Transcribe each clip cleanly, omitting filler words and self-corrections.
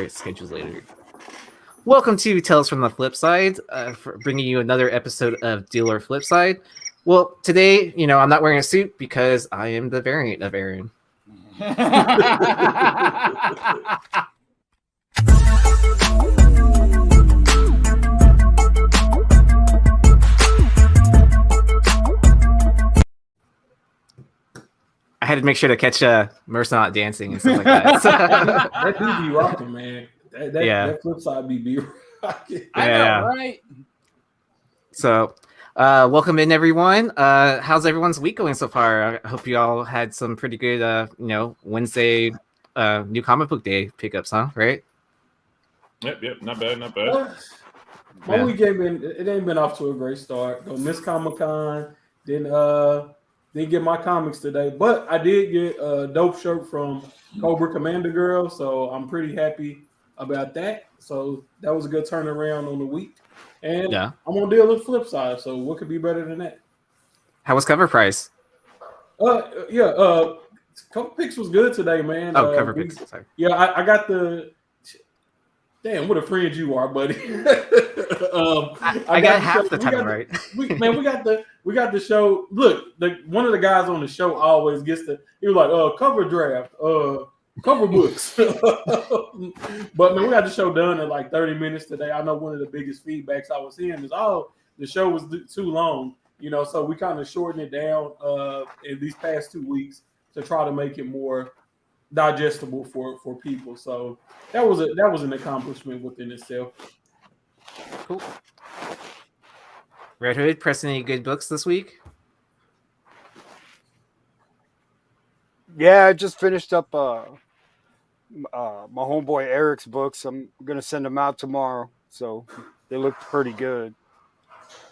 schedules later. Welcome to Tales from the Flipside, for bringing you another episode of Deal or Flipside. Well, today, I'm not wearing a suit because I am the variant of Aaron. I had to make sure to catch Mercer not dancing and stuff like that. That do be rocking, man. That flip side be rocking. I know, right? So, welcome in, everyone. How's everyone's week going so far? I hope you all had some pretty good, Wednesday new comic book day pickups, huh? Right? Yep. Not bad. My week ain't been off to a great start. Go miss Comic-Con. Didn't get my comics today, but I did get a dope shirt from Cobra Commander Girl, so I'm pretty happy about that. So that was a good turnaround on the week. And I'm on Deal with Flipside, so what could be better than that? How was cover price? Cover picks was good today, man. Cover picks. Sorry. Yeah, I got the. Damn, what a friend you are, buddy. I got half the time right. We got the show. Look, one of the guys on the show always gets he was like, cover draft, cover books. But man, we got the show done in like 30 minutes today. I know one of the biggest feedbacks I was hearing is, the show was too long, so we kind of shortened it down in these past 2 weeks to try to make it more digestible for people. So that was an accomplishment within itself. Cool. Red Hood, pressing any good books this week? Yeah, I just finished up my homeboy Eric's books. I'm gonna send them out tomorrow, so they look pretty good.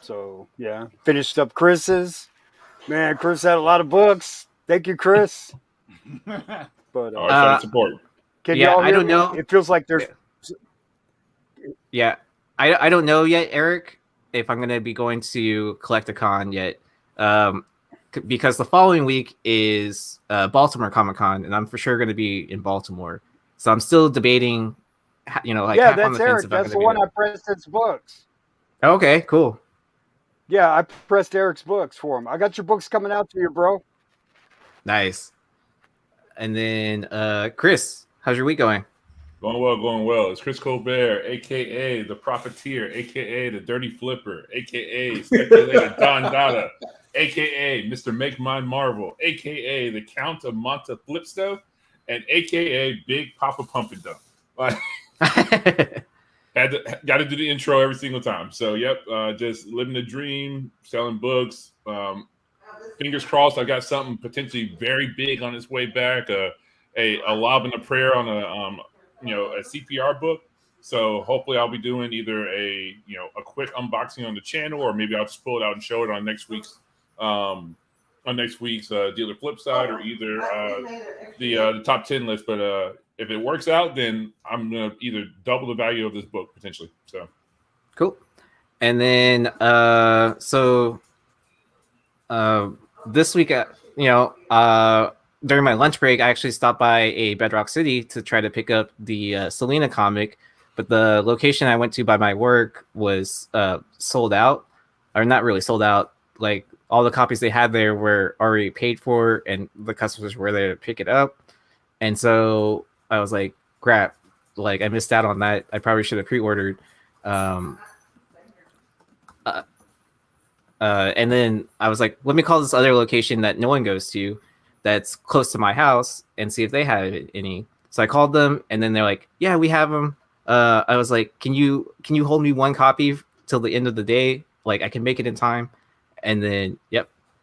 So yeah, finished up Chris's. Man, Chris had a lot of books. Thank you, Chris. But support. Can y'all hear I don't me? know. It feels like there's. Yeah, I don't know yet, Eric, if I'm gonna be going to Collecticon yet, because the following week is Baltimore Comic Con, and I'm for sure gonna be in Baltimore. So I'm still debating, half on the fence Eric. if That's I'm the one gonna I pressed his books. Okay, cool. Yeah, I pressed Eric's books for him. I got your books coming out to you, bro. Nice. And then, Chris, how's your week going? Going well. It's Chris Colbert, a.k.a. the Profiteer, a.k.a. the Dirty Flipper, a.k.a. Speculator Don Dada, a.k.a. Mr. Make Mine Marvel, a.k.a. the Count of Monte Flipstone, and a.k.a. Big Papa Pumpkin Dump. Got to do the intro every single time. So, just living the dream, selling books. Fingers crossed, I got something potentially very big on its way back. A lob and a prayer on a CPR book. So hopefully, I'll be doing either a quick unboxing on the channel, or maybe I'll just pull it out and show it on next week's Dealer Flipside, or either the top 10 list. But if it works out, then I'm gonna either double the value of this book potentially. So cool. And then this week, during my lunch break, I actually stopped by a Bedrock City to try to pick up the Selena comic, but the location I went to by my work was sold out, or not really sold out. Like all the copies they had there were already paid for, and the customers were there to pick it up. And so I was like, crap, like I missed out on that. I probably should have pre-ordered. And then I was like, let me call this other location that no one goes to that's close to my house and see if they have any. So I called them, and then they're like, yeah, we have them. I was like, can you hold me one copy till the end of the day? Like I can make it in time. And then,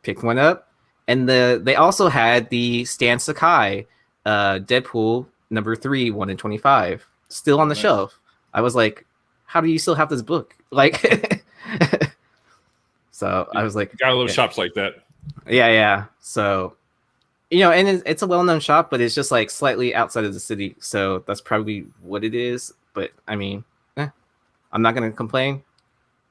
picked one up. And they also had the Stan Sakai Deadpool #3, 1 in 25 still on the shelf. I was like, how do you still have this book? Like, so I was like, gotta love shops like that. Yeah. So, and it's a well-known shop, but it's just like slightly outside of the city. So that's probably what it is. But I mean, I'm not gonna complain,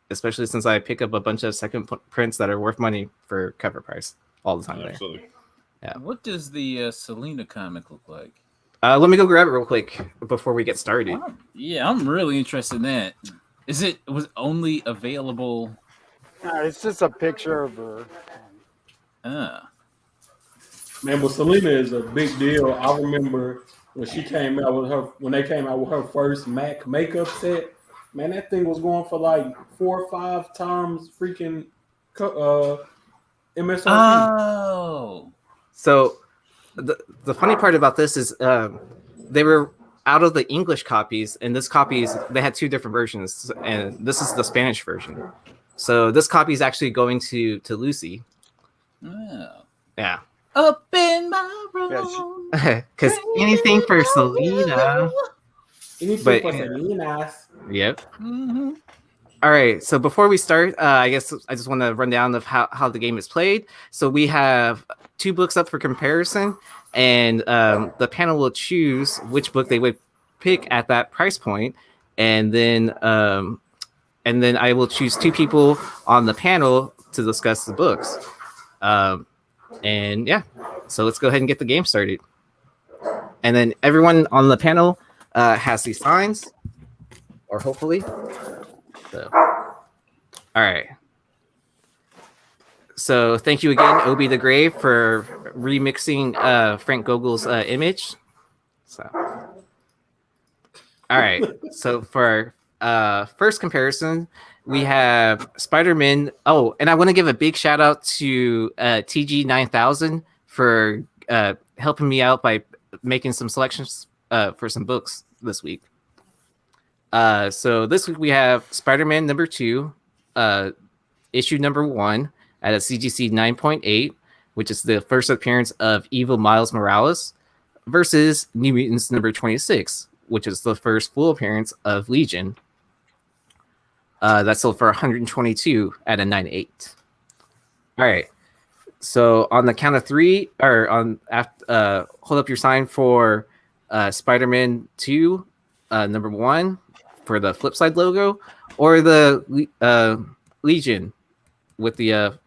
especially since I pick up a bunch of second prints that are worth money for cover price all the time. Absolutely. Yeah. What does the Selena comic look like? Let me go grab it real quick before we get started. Yeah, I'm really interested in that. Was only available? It's just a picture of her. Man, but Selena is a big deal. I remember when they came out with her first MAC makeup set. Man, that thing was going for like 4 or 5 times freaking MSRP. Oh, So the funny part about this is they were out of the English copies, and they had 2 different versions, and this is the Spanish version. So this copy is actually going to Lucy. Yeah. Up in my room. Because anything for Selena. Anything for Selena. Yep. Mm-hmm. All right. So before we start, I guess I just want to run down of how the game is played. So we have 2 books up for comparison, and the panel will choose which book they would pick at that price point, and then I will choose 2 people on the panel to discuss the books. And yeah, so let's go ahead and get the game started. And then everyone on the panel has these signs, or hopefully. So, all right. So thank you again, Obi the Grave, for remixing Frank Gogel's image. So, all right. So for first comparison, we have Spider-Man. Oh, and I want to give a big shout out to TG9000 for helping me out by making some selections for some books this week. So this week we have Spider-Man number 2, issue number 1 at a CGC 9.8, which is the first appearance of Evil Miles Morales, versus New Mutants number 26, which is the first full appearance of Legion. That sold for 122 at a 9.8. All right. So on the count of 3, or hold up your sign for Spider-Man 2, number 1 for the Flipside logo, or the Legion with the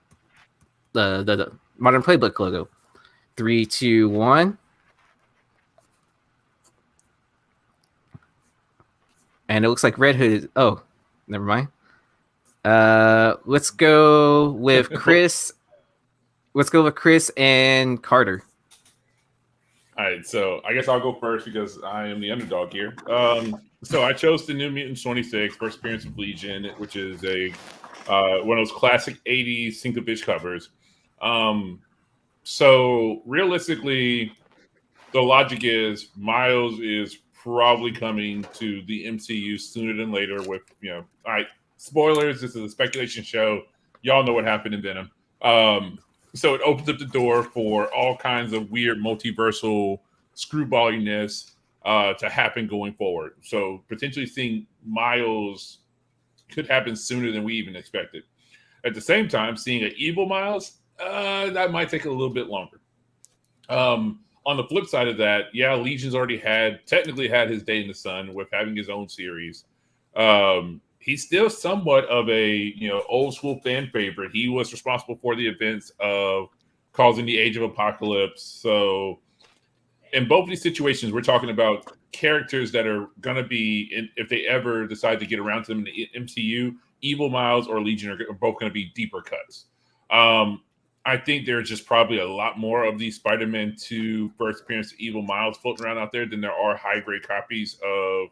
Modern Playbook logo. 3, 2, 1. And it looks like Red Hood is. Oh, never mind. Let's go with Chris. Let's go with Chris and Carter. All right, so I guess I'll go first because I am the underdog here. So I chose the New Mutants 26, first appearance of Legion, which is one of those classic 80s Sinkovich covers. So realistically, the logic is Miles is probably coming to the MCU sooner than later with, all right, spoilers, this is a speculation show. Y'all know what happened in Venom. So it opens up the door for all kinds of weird multiversal screwballiness to happen going forward. So potentially seeing Miles could happen sooner than we even expected. At the same time, seeing an evil Miles, that might take a little bit longer. On the flip side of that, yeah, Legion's already technically had his day in the sun with having his own series. He's still somewhat of a old school fan favorite. He was responsible for the events of causing the Age of Apocalypse. So in both of these situations, we're talking about characters that are going to be, if they ever decide to get around to them in the MCU, Evil Miles or Legion are both going to be deeper cuts. I think there's just probably a lot more of these Spider-Man 2 first appearance of Evil Miles floating around out there than there are high-grade copies of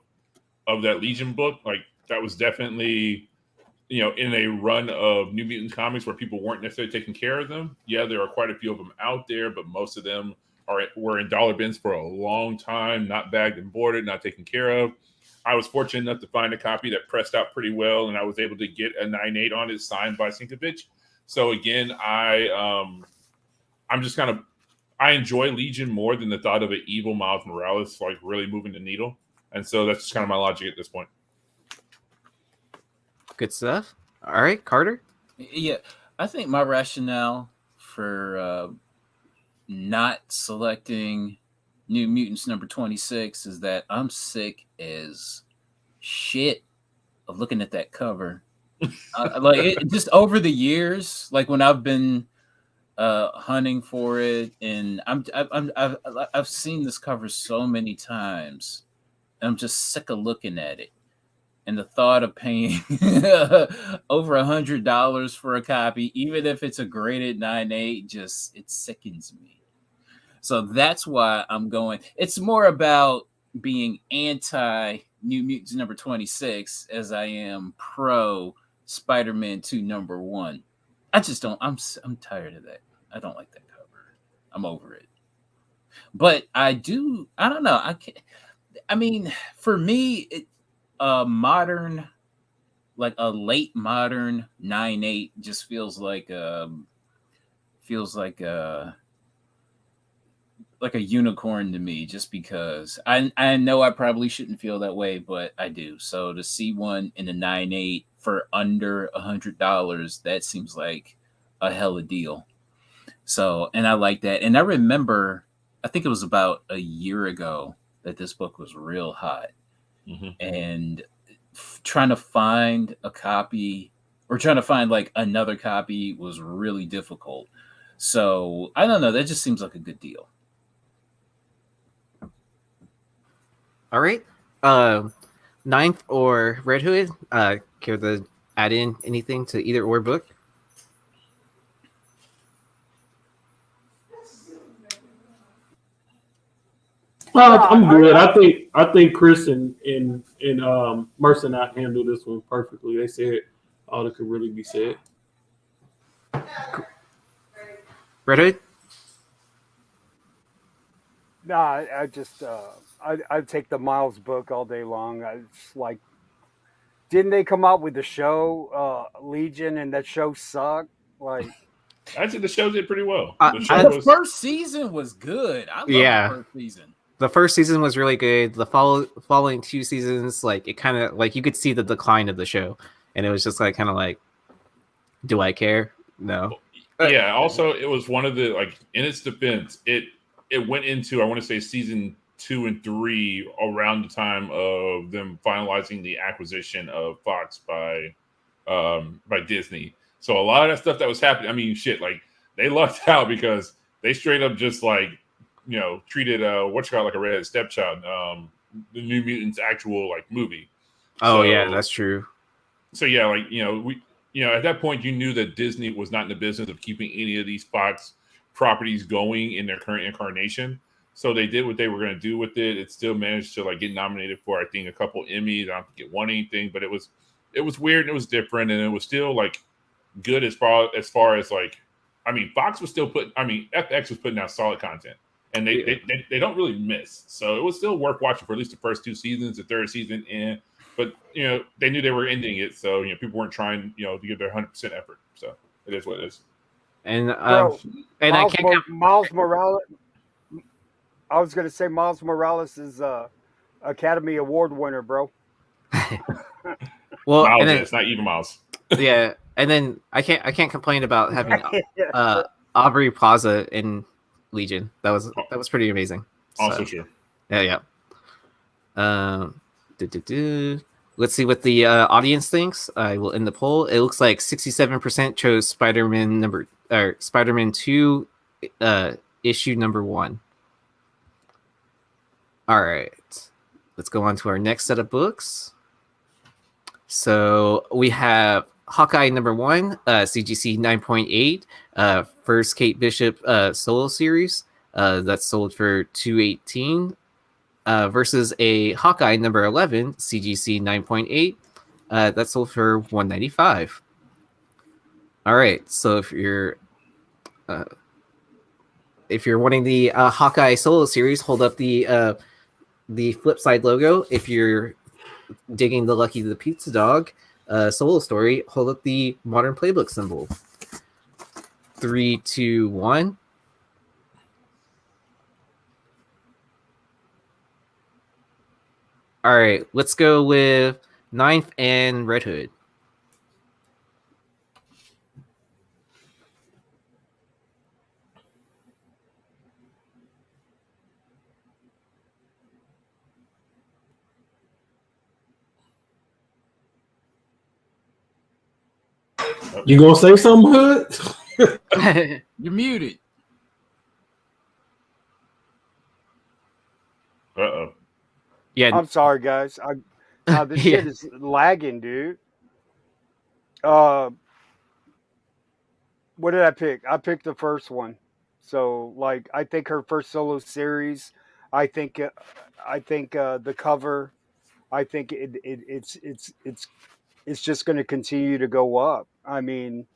that Legion book. Like, that was definitely, in a run of New Mutant comics where people weren't necessarily taking care of them. Yeah, there are quite a few of them out there, but most of them were in dollar bins for a long time, not bagged and boarded, not taken care of. I was fortunate enough to find a copy that pressed out pretty well, and I was able to get a 9.8 on it signed by Sinkovich. So again, I enjoy Legion more than the thought of an evil Miles Morales like really moving the needle, and so that's just kind of my logic at this point. Good stuff. All right, Carter. Yeah, I think my rationale for not selecting New Mutants number 26 is that I'm sick as shit of looking at that cover. Just over the years, like when I've been hunting for it, and I've seen this cover so many times. And I'm just sick of looking at it. And the thought of paying over $100 for a copy, even if it's a graded 9.8, just it sickens me. So that's why I'm going. It's more about being anti New Mutants number 26 as I am pro Spider-Man 2 number 1. I just don't. I'm tired of that. I don't like that cover. I'm over it. But I do. I don't know. I mean, for me, modern, like a late modern 9.8 just feels like a unicorn to me, just because I know I probably shouldn't feel that way, but I do. So to see one in a 9.8 for under $100, that seems like a hella deal. So, and I like that. And I remember, I think it was about a year ago that this book was real hot. Mm-hmm. And trying to find a copy or trying to find like another copy was really difficult. So I don't know. That just seems like a good deal. All right. Ninth or Red Hood? Care to add in anything to either or book? I'm good. I think Chris and Mercer not handled this one perfectly. They said all that could really be said. Red Hood? Nah, I just I'd take the Miles book all day long. It's like, didn't they come out with the show Legion, and that show sucked? Like, Actually, the show did pretty well. The first season was good. I love the first season. The first season was really good. The following 2 seasons, like it kind of like you could see the decline of the show, and it was just like kind of like, do I care? No. Yeah. Also, it was one of the, like, in its defense, it went into, I want to say, season 2 and 3 around the time of them finalizing the acquisition of Fox by Disney. So a lot of that stuff that was happening, I mean, shit, like they lucked out because they straight up just like, you know, treated like a redheaded stepchild, the New Mutants actual like movie. Oh, yeah, that's true. So yeah, like, at that point you knew that Disney was not in the business of keeping any of these Fox properties going in their current incarnation. So they did what they were going to do with it. It still managed to like get nominated for, I think, a couple Emmys. I don't think it won anything, but it was weird and it was different, and it was still like good as far as like, I mean, FX was putting out solid content, and they don't really miss. So it was still worth watching for at least the first 2 seasons. The third season but they knew they were ending it, so people weren't trying to give their 100% effort. So it is what it is. And Miles Morales. I was going to say Miles Morales is Academy Award winner, bro. Well, Miles, and then, it's not even Miles. Yeah, and then I can't complain about having Aubrey Plaza in Legion. That was pretty amazing. Also true. Yeah. Let's see what the audience thinks. I will end the poll. It looks like 67% chose Spider-Man 2 issue number 1. All right. Let's go on to our next set of books. So we have Hawkeye number 1, CGC 9.8, first Kate Bishop solo series that's sold for $218. Versus a Hawkeye number 11, CGC 9.8, that sold for $195. All right, so if you're wanting the Hawkeye solo series, hold up the Flipside logo. If you're digging the Lucky the Pizza Dog solo story, hold up the Modern Playbook symbol. 3, 2, 1. All right, let's go with 9th and Red Hood. You gonna say something, Hood? You're muted. Uh-oh. Yeah, I'm sorry, guys. This Yeah. shit is lagging, dude. Uh, what did I pick? I picked the first one. So, like, I think her first solo series. I think, the cover. I think it's just going to continue to go up. Uh, you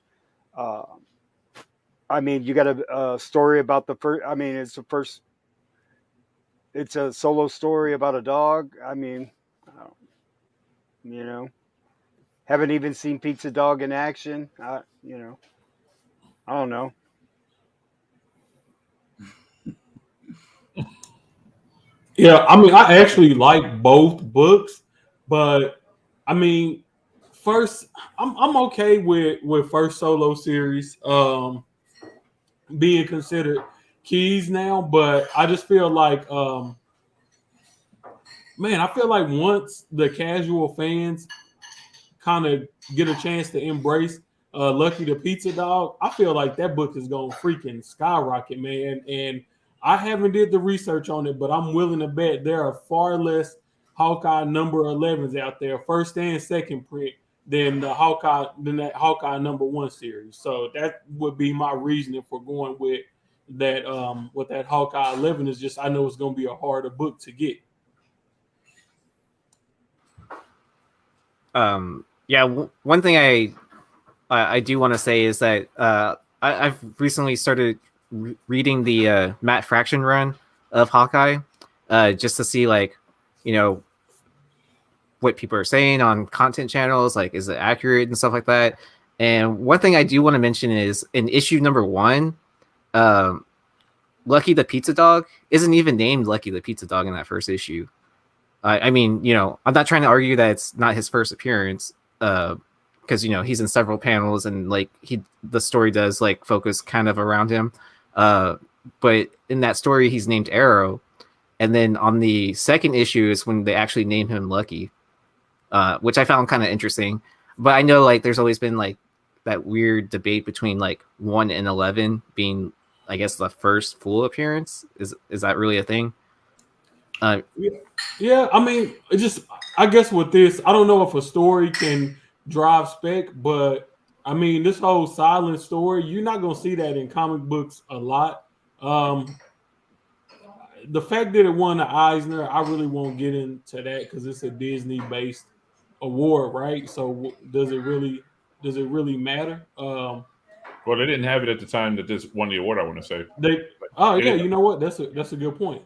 got a story about the first. It's the first. It's a solo story about a dog. Uh, you know, haven't even seen Pizza Dog in action. I don't know. Yeah, I mean, I actually like both books, but I mean, first, I'm okay with first solo series being considered keys now, but I just feel like man, I feel like once the casual fans kind of get a chance to embrace Lucky the Pizza Dog, I feel like that book is gonna freaking skyrocket, man. And I haven't did the research on it, but I'm willing to bet there are far less Hawkeye number 11s out there, first and second print, than that Hawkeye number 1 series. So that would be my reasoning for going with that Hawkeye 11 is just I know it's gonna be a harder book to get. Yeah, one thing I do want to say is that I've recently started reading the Matt Fraction run of Hawkeye, just to see, like, you know, what people are saying on content channels, like, is it accurate and stuff like that. And one thing I do want to mention is in issue number 1, um, Lucky the Pizza Dog isn't even named Lucky the Pizza Dog in that first issue. I mean, I'm not trying to argue that it's not his first appearance, because he's in several panels and like the story does like focus kind of around him. But in that story, he's named Arrow, and then on the second issue is when they actually name him Lucky, which I found kind of interesting. But I know, like, there's always been like that weird debate between like 1 and 11 being, I guess, the first full appearance. Is that really a thing? Yeah, I mean, I guess with this, I don't know if a story can drive spec, but I mean, this whole silent story, you're not gonna see that in comic books a lot. Um, the fact that it won the Eisner, I really won't get into that because it's a Disney-based award, right? So does it really matter? Well, they didn't have it at the time that this won the award, I want to say. Oh yeah, It, you know what? That's a good point.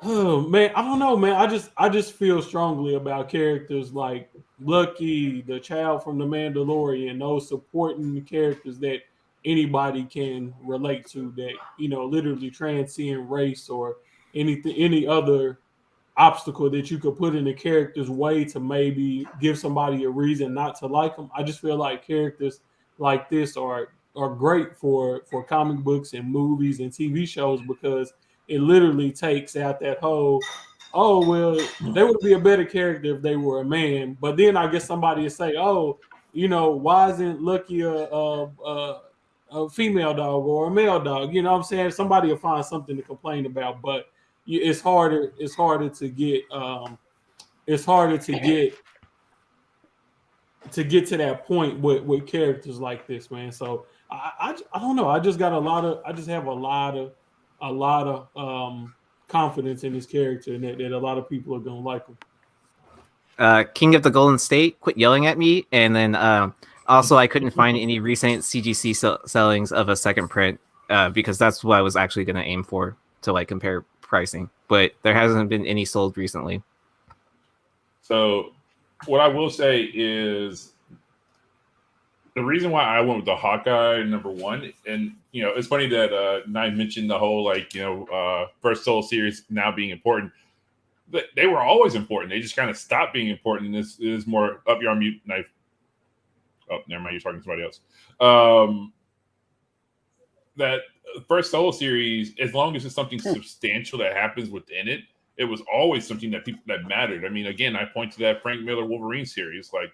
Oh man, I don't know, man. I just feel strongly about characters like Lucky, the child from the Mandalorian, those supporting characters that anybody can relate to, that literally transcend race or any other obstacle that you could put in the character's way to maybe give somebody a reason not to like them. I just feel like characters like this are great for comic books and movies and TV shows because it literally takes out that whole, oh well, they would be a better character if they were a man. But then I guess somebody would say, oh, why isn't Lucky a female dog or a male dog? You know what I'm saying? Somebody will find something to complain about, but it's harder. It's harder to get. It's harder to get to that point with characters like this, man. So I don't know. I just got a lot of. I just have a lot of confidence in this character, and that a lot of people are gonna like him. King of the Golden State, quit yelling at me. And then also, I couldn't find any recent CGC sellings of a second print, because that's what I was actually going to aim for to like compare pricing. But there hasn't been any sold recently. So what I will say is the reason why I went with the Hawkeye number 1, and it's funny that Nye mentioned the whole first solo series now being important. But they were always important. They just kind of stopped being important. And this is more up your mute knife. Oh, never mind. You're talking to somebody else. That first solo series, as long as it's something substantial that happens within it, it was always something that mattered. I mean, again, I point to that Frank Miller Wolverine series. Like,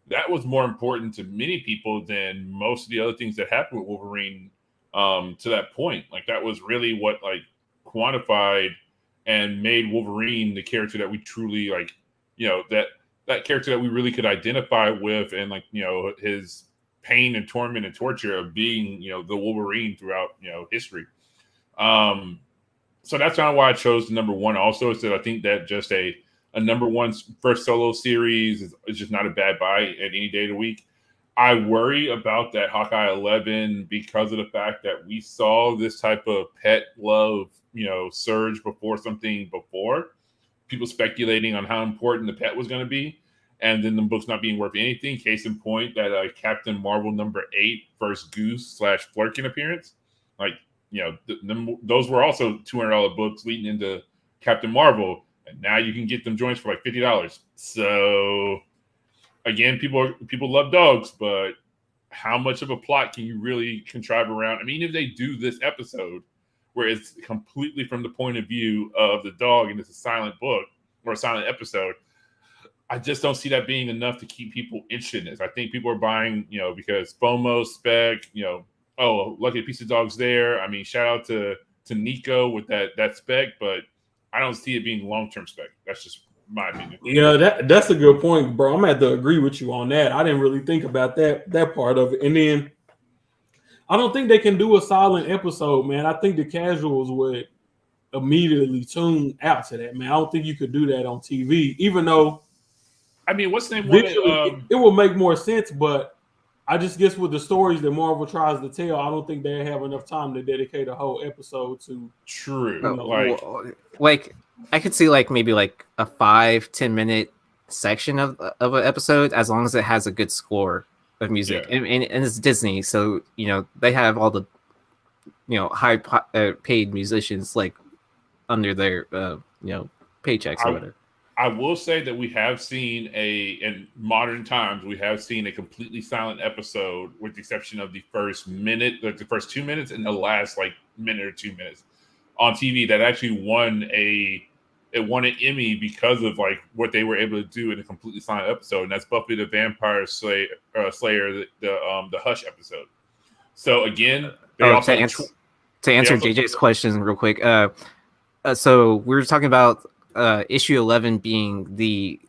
that was more important to many people than most of the other things that happened with Wolverine to that point. Like that was really what like quantified and made Wolverine the character that we truly like, that character that we really could identify with, and like, his pain and torment and torture of being, the Wolverine throughout, history. So that's kind of why I chose the number one. Also, is that I think that just a number one first solo series is just not a bad buy at any day of the week. I worry about that Hawkeye 11 because of the fact that we saw this type of pet love, surge before people speculating on how important the pet was going to be, and then the book's not being worth anything. Case in point, that Captain Marvel number 8 first Goose / Flurkin appearance, like, those were also $200 books leading into Captain Marvel, and now you can get them joints for like $50. So again, people love dogs, but how much of a plot can you really contrive around? I mean, if they do this episode where it's completely from the point of view of the dog and it's a silent book or a silent episode, I just don't see that being enough to keep people interested in this. I think people are buying, because FOMO, spec, oh, lucky piece of dog's there. I mean, shout out to Nico with that spec, but I don't see it being long-term spec. That's just my opinion. Yeah, that's a good point, bro. I'm gonna have to agree with you on that. I didn't really think about that part of it. And then I don't think they can do a silent episode, man. I think the casuals would immediately tune out to that, man. I don't think you could do that on TV, even though I mean, what's the name? It will make more sense, but I just guess with the stories that Marvel tries to tell, I don't think they have enough time to dedicate a whole episode to. True. Like I could see like maybe like a 5-10 minute section of an episode, as long as it has a good score of music. Yeah. And it's Disney, so they have all the high paid musicians like under their paychecks or whatever. I will say that we have seen in modern times, we have seen a completely silent episode, with the exception of the first minute, like the first 2 minutes, and the last like minute or 2 minutes on TV that actually won an Emmy because of like what they were able to do in a completely silent episode, and that's Buffy the Vampire Slayer, the Hush episode. So again, to answer JJ's question real quick, so we were talking about issue 11 being the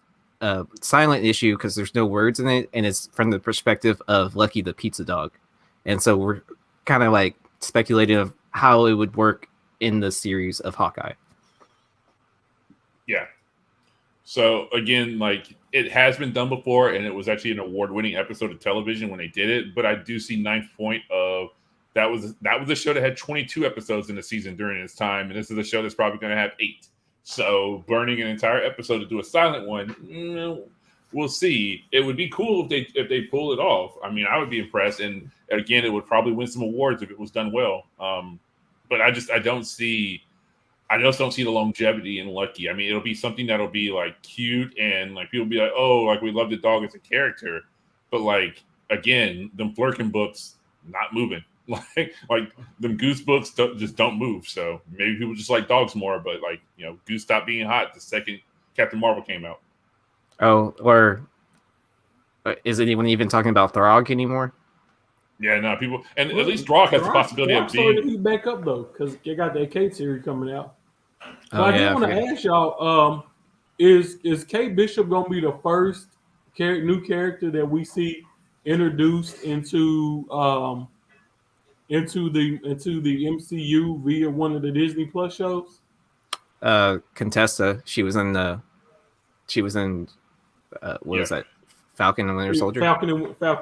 silent issue because there's no words in it, and it's from the perspective of Lucky the pizza dog, and so we're kind of like speculating of how it would work in the series of Hawkeye. Yeah. So again, like, it has been done before, and it was actually an award-winning episode of television when they did it. But I do see Ninth Point of that was a show that had 22 episodes in the season during its time, and this is a show that's probably going to have 8. So burning an entire episode to do a silent one, we'll see. It would be cool if they pull it off. I mean, I would be impressed, and again, it would probably win some awards if it was done well. But I just don't see the longevity in Lucky. I mean, it'll be something that'll be like cute, and like people be like, oh, like we love the dog as a character, but like again, them Flurkin books not moving. Like them Goose books don't move. So maybe people just like dogs more, but like, Goose stopped being hot the second Captain Marvel came out. Oh, or is anyone even talking about Throg anymore? Yeah, no, people, and at least Throg has the possibility of being. He's back up though, because they got that Kate series coming out. So Oh, I yeah, do want to ask y'all, is Kate Bishop gonna be the first new character that we see introduced into the MCU via one of the Disney Plus shows? Contessa, she was in what was that? Falcon and Winter Soldier. Falcon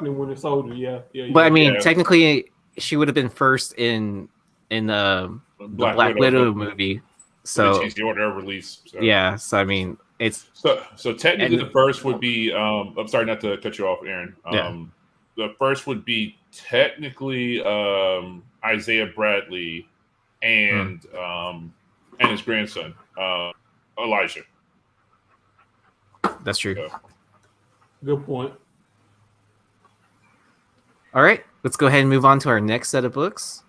and Winter Soldier, yeah. But I mean, technically, she would have been first in the Black Widow movie. So they changed the order of release. So. Yeah, so I mean, it's so technically the first would be. I'm sorry, not to cut you off, Aaron. The first would be technically Isaiah Bradley and his grandson Elijah. That's true. So. Good point. All right, let's go ahead and move on to our next set of books.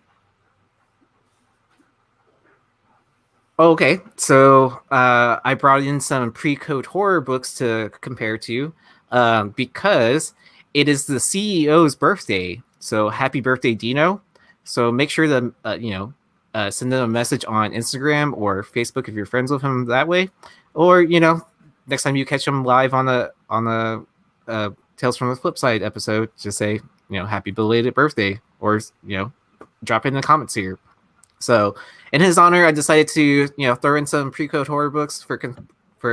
Okay, so I brought in some pre-code horror books to compare to, because it is the CEO's birthday. So happy birthday, Dino! So make sure to send them a message on Instagram or Facebook if you're friends with him that way, or next time you catch him live on the Tales from the Flipside episode, just say happy belated birthday, or drop it in the comments here. So, in his honor, I decided to throw in some pre-code horror books for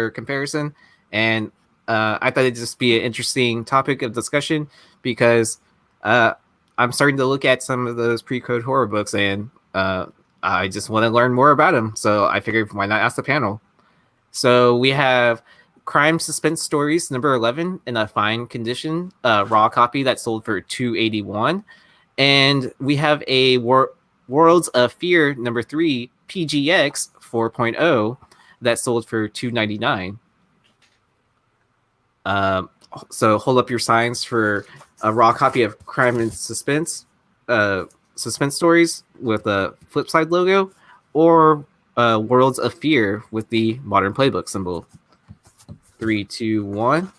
comparison, and I thought it'd just be an interesting topic of discussion because I'm starting to look at some of those pre-code horror books, and I just want to learn more about them. So I figured, why not ask the panel? So we have Crime Suspense Stories number 11 in a fine condition, raw copy that sold for $281, and we have a Worlds of Fear number 3 PGX 4.0 that sold for $299. So hold up your signs for a raw copy of Crime and Suspense Stories with a Flipside logo, or Worlds of Fear with the Modern Playbook symbol. 3, 2, 1.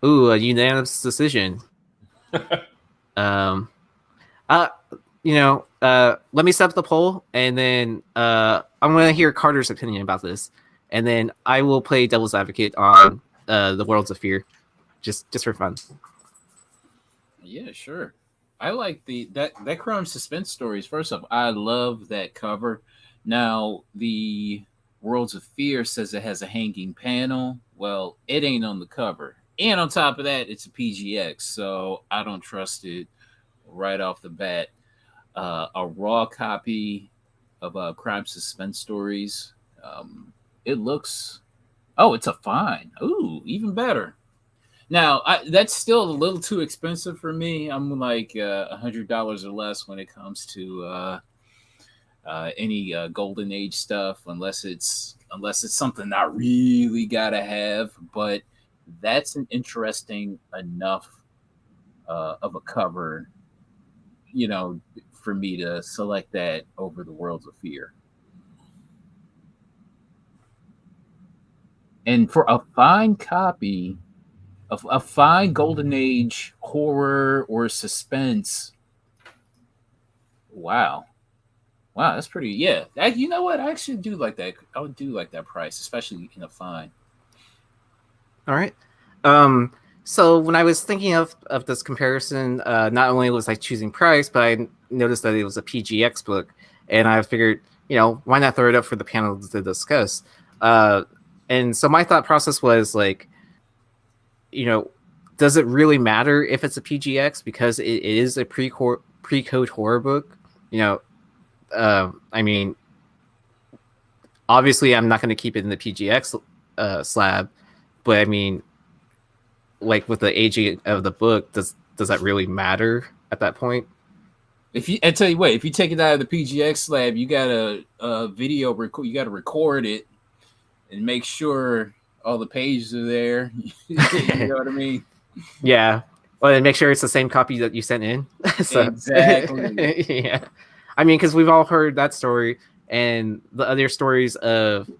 Ooh, a unanimous decision. Let me set up the poll, and then I'm going to hear Carter's opinion about this, and then I will play devil's advocate on the Worlds of Fear, just for fun. Yeah, sure. I like that Crime Suspense Stories. First off, I love that cover. Now, the Worlds of Fear says it has a hanging panel. Well, it ain't on the cover. And on top of that, it's a PGX, so I don't trust it right off the bat. A raw copy of Crime Suspense Stories. It looks... Oh, it's a fine. Ooh, even better. Now, that's still a little too expensive for me. I'm like $100 or less when it comes to any Golden Age stuff, unless it's something I really gotta have. But that's an interesting enough of a cover, for me to select that over the Worlds of Fear. And for a fine copy of a fine Golden Age horror or suspense, wow, that's pretty. Yeah, you know what? I actually do like that. I would do like that price, especially in a fine. All right. So when I was thinking of this comparison, not only was I choosing price, but I noticed that it was a PGX book, and I figured, why not throw it up for the panel to discuss? And so my thought process was like, does it really matter if it's a PGX because it is a pre-code horror book? I mean, obviously I'm not going to keep it in the PGX slab, but I mean, like with the aging of the book, does that really matter at that point? I tell you what, if you take it out of the PGX slab, you got a video record. You got to record it and make sure all the pages are there. You know what I mean? Yeah. Well, and make sure it's the same copy that you sent in. So, exactly. Yeah. I mean, because we've all heard that story, and the other stories of,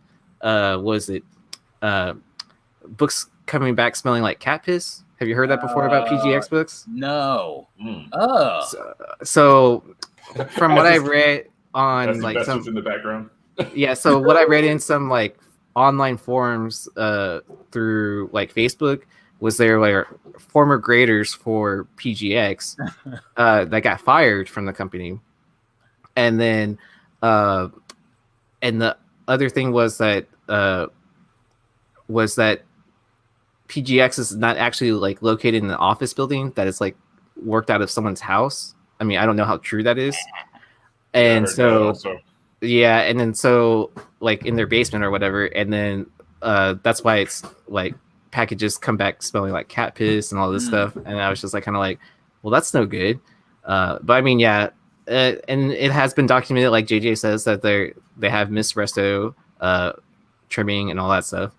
books coming back smelling like cat piss. Have you heard that before about PGX books? No. So from what I read on that's like some in the background. Yeah, so what I read in some like online forums through like Facebook was there like former graders for PGX that got fired from the company, and then and the other thing was that PGX is not actually like located in an office building, that it's like worked out of someone's house. I mean, I don't know how true that is. And so and then so like in their basement or whatever, and then that's why it's like packages come back smelling like cat piss and all this stuff. And I was just like kind of like, well, that's no good. But I mean, yeah, and it has been documented, like JJ says, that they have missed resto trimming and all that stuff.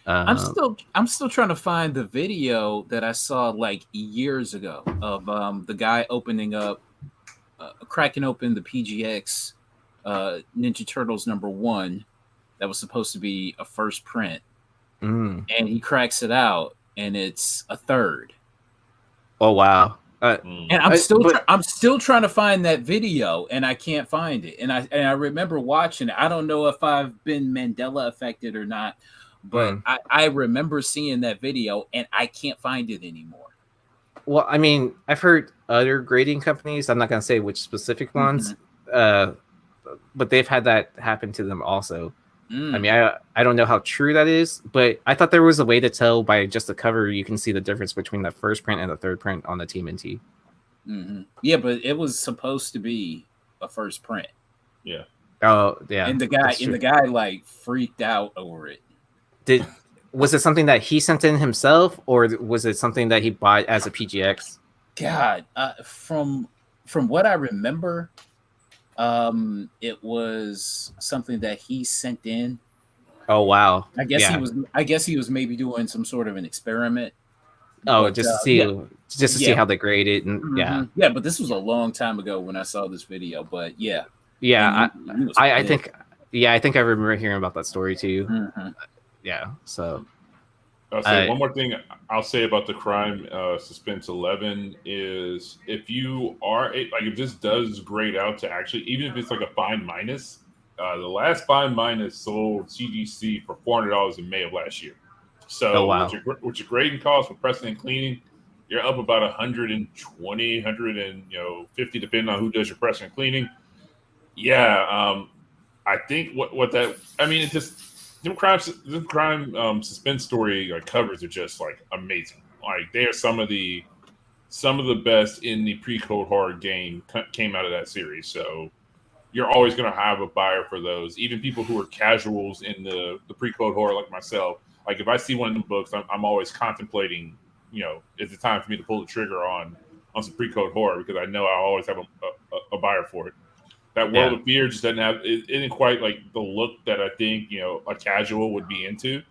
I'm still trying to find the video that I saw like years ago of the guy opening up cracking open the PGX Ninja Turtles #1 that was supposed to be a first print, Mm. and he cracks it out, and it's a third. Oh wow. And I'm still trying to find that video, and I can't find it. And I remember watching it. I don't know if I've been Mandela affected or not, but I remember seeing that video, and I can't find it anymore. Well, I mean, I've heard other grading companies. I'm not going to say which specific ones, but they've had that happen to them also. I mean, I don't know how true that is, but I thought there was a way to tell by just the cover. You can see the difference between the first print and the third print on the TMNT. Yeah, but it was supposed to be a first print. Yeah. Oh, yeah. And the guy like freaked out over it. Was it something that he sent in himself, or was it something that he bought as a PGX? God, from what I remember, it was something that he sent in. Oh wow! I guess he was maybe doing some sort of an experiment. Oh, but, just to see how they grade it, and yeah. But this was a long time ago when I saw this video. But yeah, I think I remember hearing about that story too. Yeah, so I'll say one more thing I'll say about the Crime Suspense 11 is if you are if this does grade out to actually, even if it's like a fine minus, the last fine minus sold CGC for $400 in May of last year. So with your grading costs for pressing and cleaning, you're up about 120, 150 depending on who does your pressing and cleaning. Yeah, I think what that, I mean, it's just them crime suspense story like covers are just like amazing. Like they are some of the best in the pre-code horror game came out of that series. So you're always going to have a buyer for those. Even people who are casuals in the pre-code horror like myself. Like if I see one of them books, I'm always contemplating, is it time for me to pull the trigger on some pre-code horror, because I know I'll always have a buyer for it. That World of Fear just doesn't have, it isn't quite like the look that I think, a casual would be into.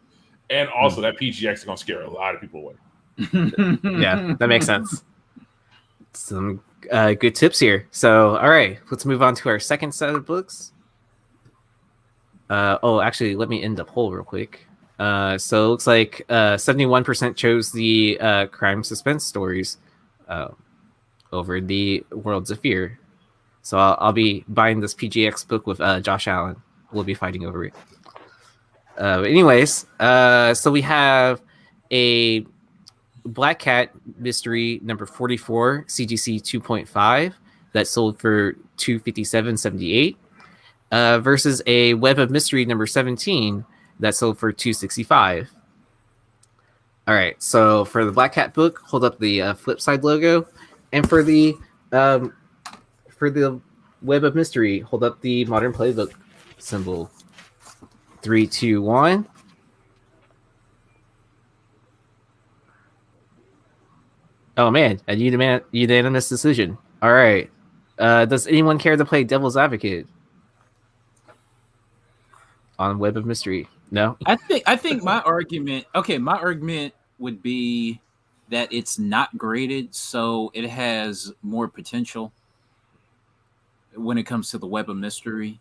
And also that PGX is going to scare a lot of people away. Yeah, that makes sense. Some good tips here. So, all right, let's move on to our second set of books. Actually, let me end the poll real quick. So it looks like 71% chose the crime suspense stories over the Worlds of Fear. So I'll be buying this PGX book with Josh Allen. We'll be fighting over it. So we have a Black Cat mystery number 44, CGC 2.5, that sold for $257.78, versus a Web of Mystery number 17 that sold for $265. All right, so for the Black Cat book, hold up the Flipside logo, and for the Web of Mystery, hold up the Modern Playbook symbol. 3, 2, 1. Oh man, a unanimous decision. All right. Does anyone care to play Devil's Advocate on Web of Mystery? No. I think my argument would be that it's not graded, so it has more potential when it comes to the Web of Mystery.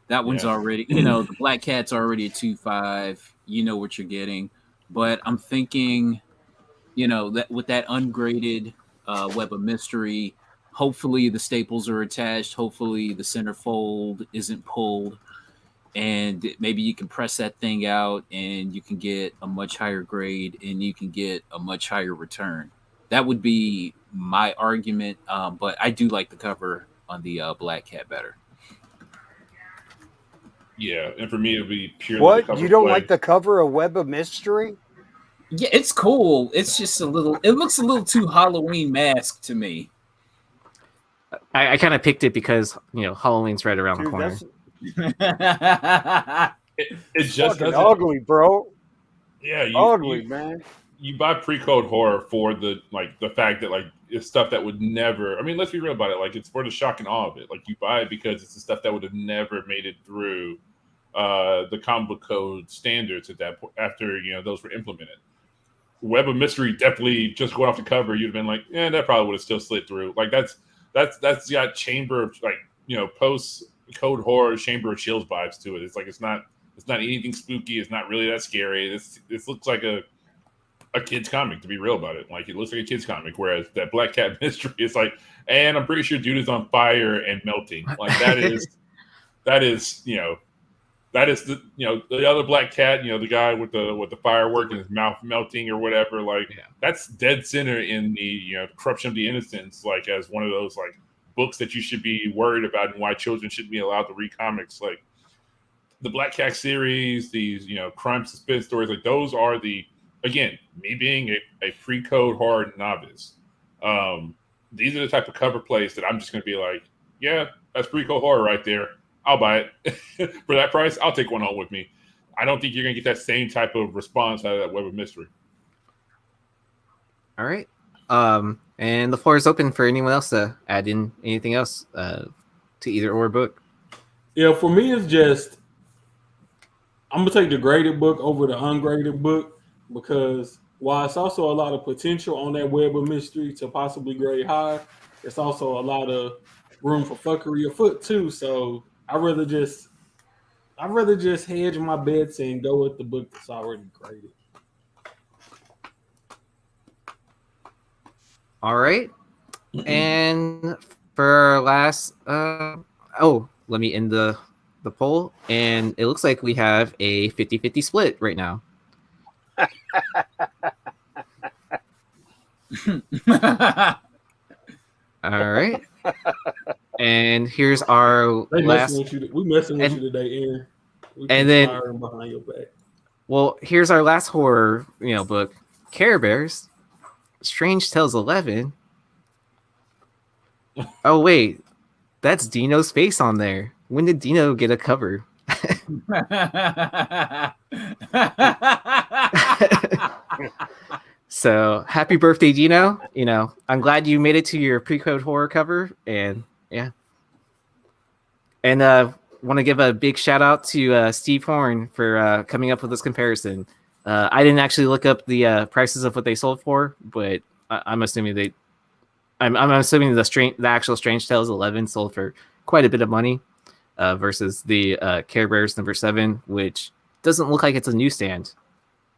That one's already, the Black Cat's already a 2.5. You know what you're getting. But I'm thinking, that with that ungraded Web of Mystery, hopefully the staples are attached. Hopefully the centerfold isn't pulled. And maybe you can press that thing out and you can get a much higher grade and you can get a much higher return. That would be my argument. But I do like the cover on the Black Cat better. Yeah, and for me, it would be purely. What? You don't like the cover of Web of Mystery? Yeah, it's cool. It's just it looks a little too Halloween mask to me. I kind of picked it because, Halloween's right around the corner. It's just fucking ugly, bro. Yeah, ugly, man. You buy pre-code horror for the fact that it's stuff that would never. I mean, let's be real about it. Like, it's for the shock and awe of it. Like, you buy it because it's the stuff that would have never made it through the comic book code standards at that point after those were implemented. Web of Mystery definitely just going off the cover, you'd have been like, that probably would have still slid through. Like, that's that's got chamber of post code horror chamber of chills vibes to it. It's like it's not anything spooky. It's not really that scary. This looks like a kid's comic, to be real about it. Like it looks like a kid's comic, whereas that Black Cat mystery is like, and I'm pretty sure dude is on fire and melting. Like that is the other Black Cat, the guy with the firework in his mouth melting or whatever. Like that's dead center in the corruption of the innocents, like as one of those like books that you should be worried about and why children shouldn't be allowed to read comics. Like the Black Cat series, these crime suspense stories, like those are the, again, me being a pre-code horror novice, these are the type of cover plays that I'm just going to be like, yeah, that's pre-code horror right there. I'll buy it for that price. I'll take one home with me. I don't think you're going to get that same type of response out of that Web of Mystery. All right. And the floor is open for anyone else to add in anything else to either or book. Yeah, for me, it's just I'm gonna take the graded book over the ungraded book because while it's also a lot of potential on that Web of Mystery to possibly grade high, it's also a lot of room for fuckery afoot too. So I'd rather just hedge my bets and go with the book that's already graded. All right. And for our last let me end the poll, and it looks like we have a 50-50 split right now. All right. And here's our last. We messing with you today, Aaron. And then behind your back. Well, here's our last horror, book, Care Bears, Strange Tales 11. Oh wait, that's Dino's face on there. When did Dino get a cover? So happy birthday, Dino. I'm glad you made it to your pre-code horror cover, and yeah. And want to give a big shout out to Steve Horn for coming up with this comparison. I didn't actually look up the prices of what they sold for, but I'm assuming I'm assuming the actual Strange Tales 11 sold for quite a bit of money versus the Care Bears number 7, which doesn't look like it's a newsstand,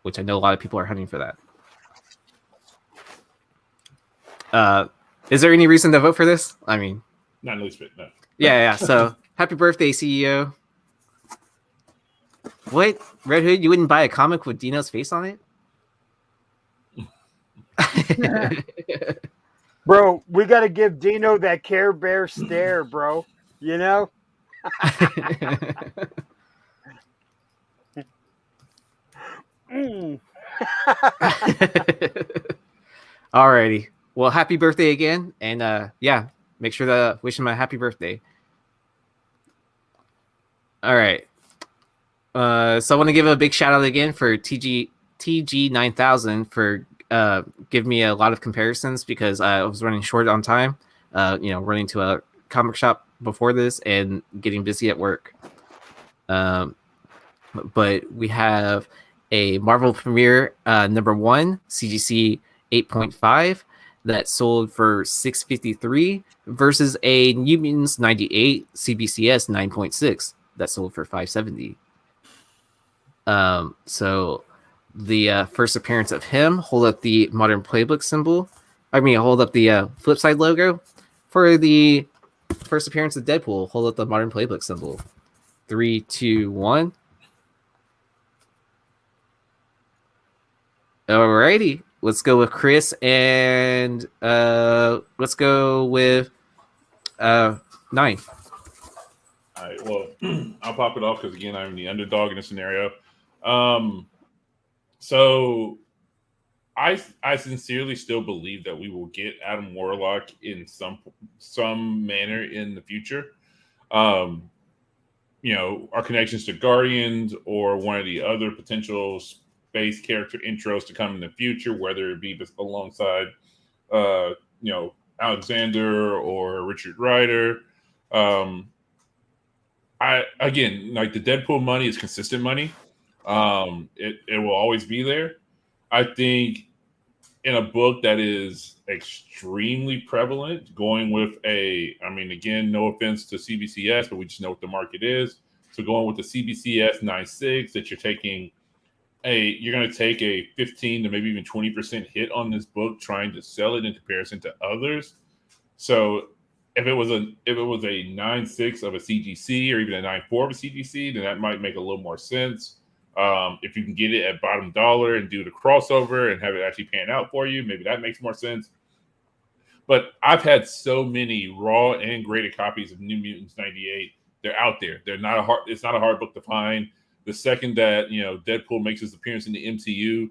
which I know a lot of people are hunting for that. Is there any reason to vote for this? I mean, not in the least bit, no. Yeah. So happy birthday, CEO. What? Red Hood, you wouldn't buy a comic with Dino's face on it? Bro, we got to give Dino that Care Bear stare, bro. Alrighty. Well, happy birthday again. And make sure to wish him a happy birthday. All right. So I want to give a big shout out again for TG9000 for giving me a lot of comparisons because I was running short on time, running to a comic shop before this and getting busy at work. But we have a Marvel Premiere number 1, CGC 8.5 that sold for $653 versus a New Mutants 98 CBCS 9.6 that sold for $570. So the first appearance of him, hold up the Modern Playbook symbol. Hold up the Flipside logo. For the first appearance of Deadpool, hold up the Modern Playbook symbol. 3, 2, 1. Alrighty. Let's go with Chris and let's go with Ninth. All right. Well, I'll pop it off because again, I'm the underdog in this scenario. So I sincerely still believe that we will get Adam Warlock in some manner in the future. Our connections to Guardians or one of the other potential space character intros to come in the future, whether it be alongside, Alexander or Richard Rider. Like the Deadpool money is consistent money. It will always be there. I think in a book that is extremely prevalent, going with I mean, again, no offense to CBCS, but we just know what the market is. So going with the CBCS 9.6, that you're going to take a 15 to maybe even 20% hit on this book trying to sell it in comparison to others. So if it was a 9.6 of a CGC or even a 9.4 of a CGC, then that might make a little more sense. If you can get it at bottom dollar and do the crossover and have it actually pan out for you, maybe that makes more sense. But I've had so many raw and graded copies of New Mutants 98. They're out there. It's not a hard book to find. The second that Deadpool makes his appearance in the MCU,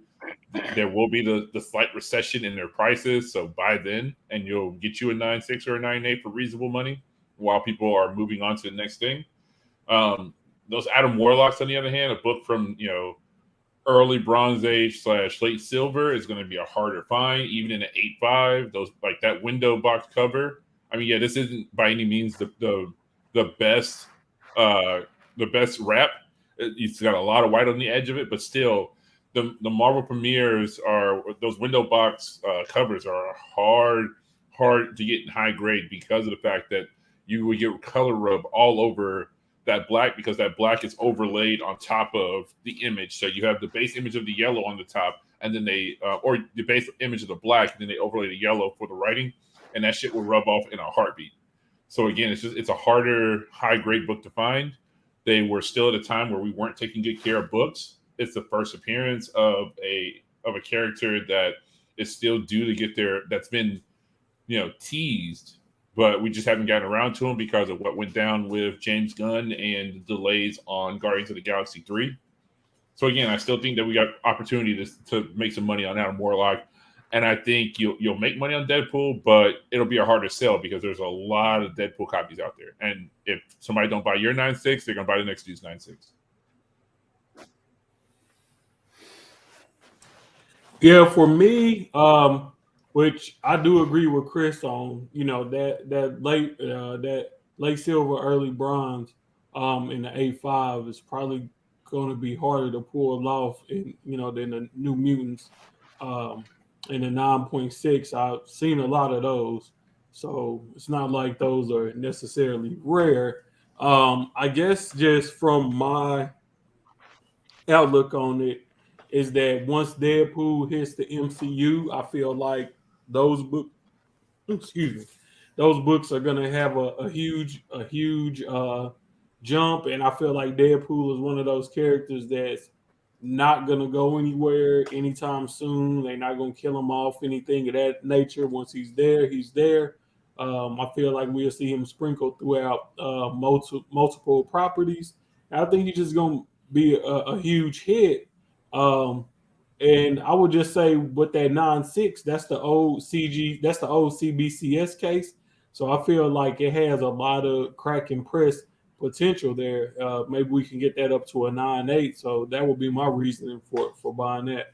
there will be the slight recession in their prices. So buy then, and you'll get you a 9.6 or a 9.8 for reasonable money while people are moving on to the next thing. Those Adam Warlocks, on the other hand, a book from early Bronze Age / late Silver, is going to be a harder find, even in an 8.5. Those, like that window box cover. I mean, yeah, this isn't by any means the best wrap. It's got a lot of white on the edge of it, but still, the Marvel premieres those window box covers are hard to get in high grade because of the fact that you would get color rub all over that black, because that black is overlaid on top of the image. So you have the base image of the yellow on the top, and then or the base image of the black, and then they overlay the yellow for the writing, and that shit will rub off in a heartbeat. So again, it's a harder high grade book to find. They were still at a time where we weren't taking good care of books. It's the first appearance of a character that is still due to get there. That's been teased, but we just haven't gotten around to him because of what went down with James Gunn and the delays on Guardians of the Galaxy 3. So again, I still think that we got opportunity to make some money on Adam Warlock, and I think you'll make money on Deadpool, but it'll be a harder sell because there's a lot of Deadpool copies out there. And if somebody don't buy your 9.6, they're gonna buy the next dude's 9.6. Yeah, for me, which I do agree with Chris on, that late silver, early bronze, in the 8.5 is probably going to be harder to pull off than the New Mutants. In the 9.6, I've seen a lot of those, so it's not like those are necessarily rare. I guess just from my outlook on it is that once Deadpool hits the MCU, I feel like those books are gonna have a huge jump, and I feel like Deadpool is one of those characters that's not gonna go anywhere anytime soon. They're not gonna kill him off, anything of that nature. Once he's there, he's there. I feel like we'll see him sprinkled throughout multiple properties. I think he's just gonna be a huge hit. And I would just say with that 9.6, that's the old CBCS case. So I feel like it has a lot of crack and press potential there. Maybe we can get that up to a 9.8. So that would be my reasoning for buying that.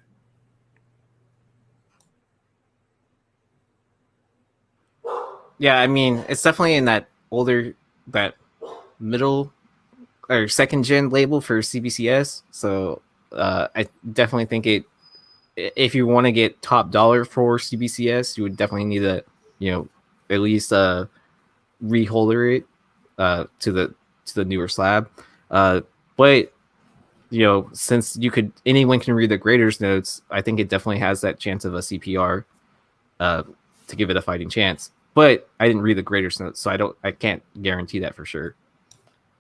Yeah, I mean, it's definitely in that middle or second gen label for CBCS. So I definitely think if you want to get top dollar for CBCS, you would definitely need to, at least reholder it to the newer slab. But since anyone can read the grader's notes, I think it definitely has that chance of a CPR to give it a fighting chance. But I didn't read the grader's notes, so I can't guarantee that for sure.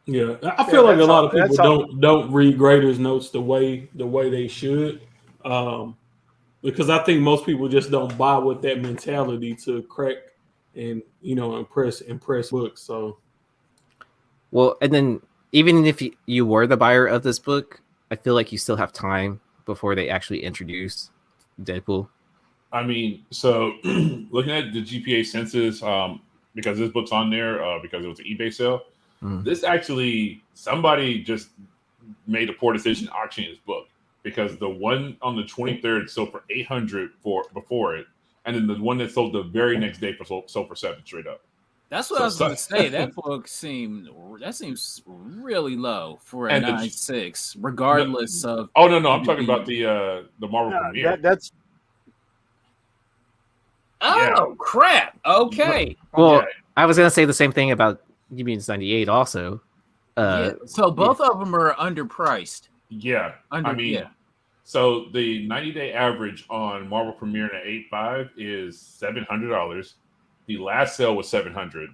Yeah, I feel like a lot of people don't read graders' notes the way they should, because I think most people just don't buy with that mentality to crack and impress books. So, well, and then even if you were the buyer of this book, I feel like you still have time before they actually introduce Deadpool. I mean, so looking at the GPA census, because this book's on there because it was an eBay sale. This actually, somebody just made a poor decision auctioning this book, because the one on the 23rd sold for $800 before it, and then the one that sold the very next day sold for $7 straight up. That's what I was going to say. That book seems really low for a 9.6, regardless of. Oh no, I'm talking about the Marvel premiere. Oh crap! Okay. Well, Yeah. I was gonna say the same thing about New Mutants '98 also. Yeah. So both of them are underpriced. Yeah. I mean, so the 90-day average on Marvel Premiere at 8.5 is $700. The last sale was $700.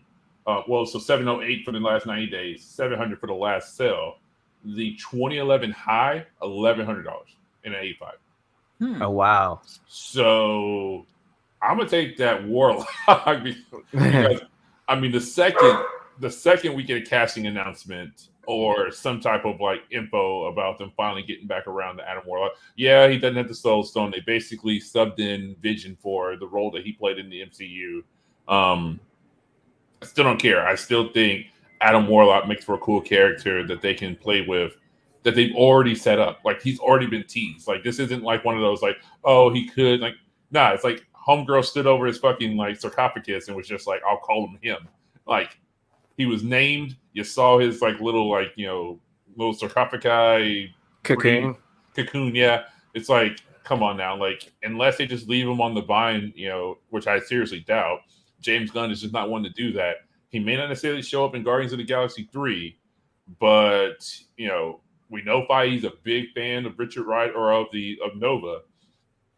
So 708 for the last 90 days, $700 for the last sale. The 2011 high, $1,100 in an 8.5. Oh wow. So I'm gonna take that Warlock because I mean the second we get a casting announcement or some type of like info about them finally getting back around to Adam Warlock. Yeah, he doesn't have the Soul Stone. They basically subbed in Vision for the role that he played in the MCU. I still don't care. I still think Adam Warlock makes for a cool character that they can play with, that they've already set up. Like he's already been teased. Like this isn't like one of those like, oh, he could like nah, it's like Homegirl stood over his fucking like sarcophagus and was just like, I'll call him. Like he was named. You saw his like little like, you know, little sarcophagi Cocoon. Cocoon, yeah. It's like, come on now. Like, unless they just leave him on the vine, you know, which I seriously doubt. James Gunn is just not one to do that. He may not necessarily show up in Guardians of the Galaxy 3, but you know, we know Feige's a big fan of Richard Wright or of Nova.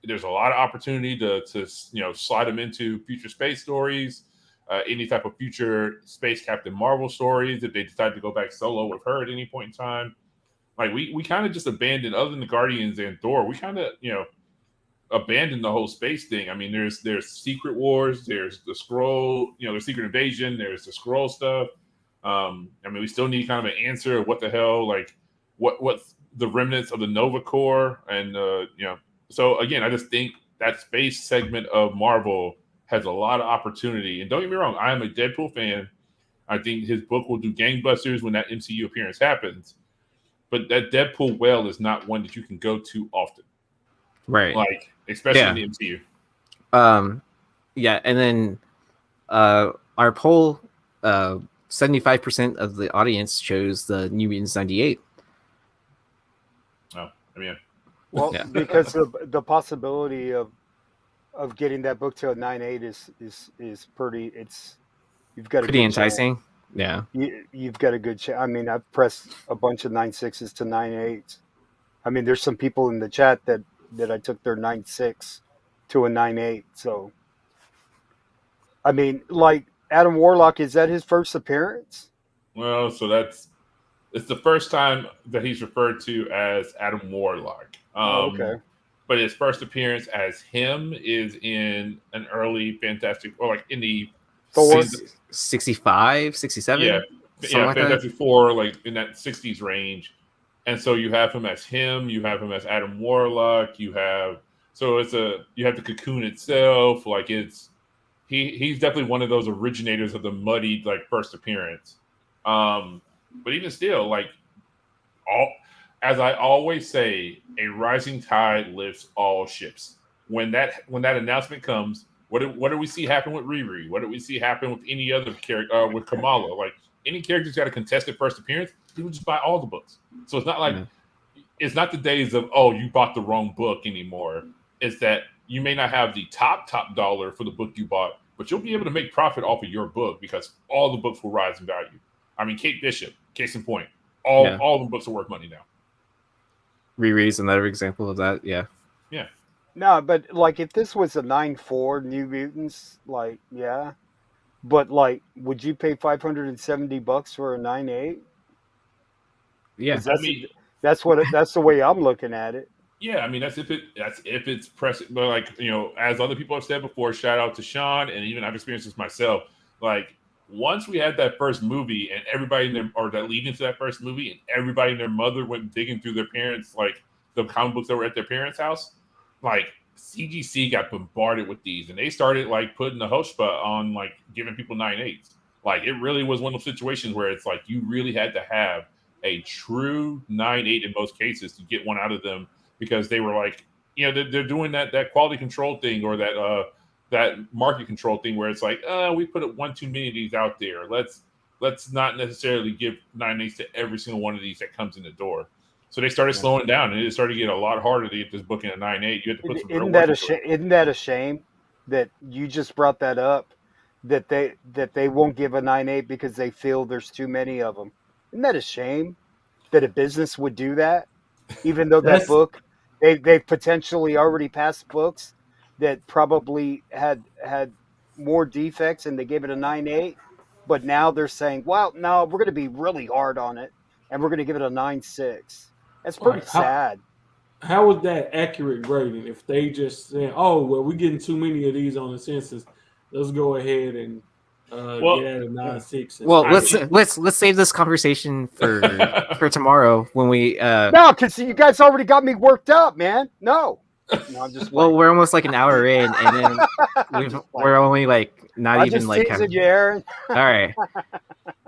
There's a lot of opportunity to you know, slide him into future space stories, any type of future space Captain Marvel stories if they decide to go back solo with her at any point in time. Like we kind of just abandoned, other than the Guardians and Thor, we kind of, you know, abandoned the whole space thing. I mean, there's Secret Wars, there's the Skrull, you know, there's Secret Invasion, there's the Skrull stuff. I mean, we still need kind of an answer of what the hell, like what's the remnants of the Nova Corps, and you know. So again, I just think that space segment of Marvel has a lot of opportunity. And don't get me wrong, I am a Deadpool fan. I think his book will do gangbusters when that MCU appearance happens. But that Deadpool well is not one that you can go to often. Right. Like, especially in the MCU. Yeah, and then our poll, 75% of the audience chose the New Mutants '98. Oh, I mean, Well, Yeah. because of the possibility of getting that book to a 9.8 is pretty. You've got a Pretty good enticing. Yeah. You've got a good chance. I mean, I've pressed a bunch of 9.6s to 9.8s. I mean, there's some people in the chat that I took their 9.6 to a 9.8. So, I mean, like Adam Warlock, is that his first appearance? well, so it's the first time that he's referred to as Adam Warlock. Okay. But his first appearance as him is in an early Fantastic, or like in the Thor. 65, 67? yeah, Something like that? Fantastic Four, like in that 60s range. And so you have him as him, you have him as Adam Warlock, you have the Cocoon itself, like he's definitely one of those originators of the muddied like first appearance. But even still, like as I always say, a rising tide lifts all ships. When that announcement comes, what do we see happen with Riri? What do we see happen with any other character, with Kamala? Like any character's got a contested first appearance, people just buy all the books. So it's not like it's not the days of, oh, you bought the wrong book anymore. It's that you may not have the top dollar for the book you bought, but you'll be able to make profit off of your book because all the books will rise in value. I mean, Kate Bishop, case in point, all the books are worth money now. Riri's another example of that. Yeah. Yeah. No, but like if this was a 9.4 New Mutants, like yeah, but like, would you pay $570 for a 9.8? Yeah. 'Cause that's the way I'm looking at it. Yeah, I mean that's if it's pressing, but like, you know, as other people have said before, shout out to Sean, and even I've experienced this myself. Like once we had that first movie, and everybody in their, or that leading to that first movie, and everybody and their mother went digging through their parents, like the comic books that were at their parents' house, like CGC got bombarded with these, and they started like putting the chutzpah on, like giving people 9.8s. Like it really was one of those situations where it's like you really had to have a true 9.8 in most cases to get one out of them, because they were like, you know, they're doing that quality control thing, or that market control thing where it's like, we put one too many of these out there. Let's not necessarily give 9.8s to every single one of these that comes in the door. So they started slowing down, and it started to get a lot harder to get this book in a 9.8. You had to put some. Isn't that a shame? that you just brought that up, that they won't give a 9.8 because they feel there's too many of them. Isn't that a shame that a business would do that? Even though that That's book, they potentially already passed books that probably had more defects and they gave it a 9.8, but now they're saying, well, no, we're going to be really hard on it and we're going to give it a 9.6. That's pretty like sad. how is that accurate grading if they just say, "Oh, well, we're getting too many of these on the census. Let's go ahead and Well, get at a 9.6." Well, I let's save this conversation for tomorrow when we No, because you guys already got me worked up, man. No, I'm just well, playing. we're almost like an hour in, and then I'm just we're playing. only like not I'm even just like teasing you, Aaron. all right. all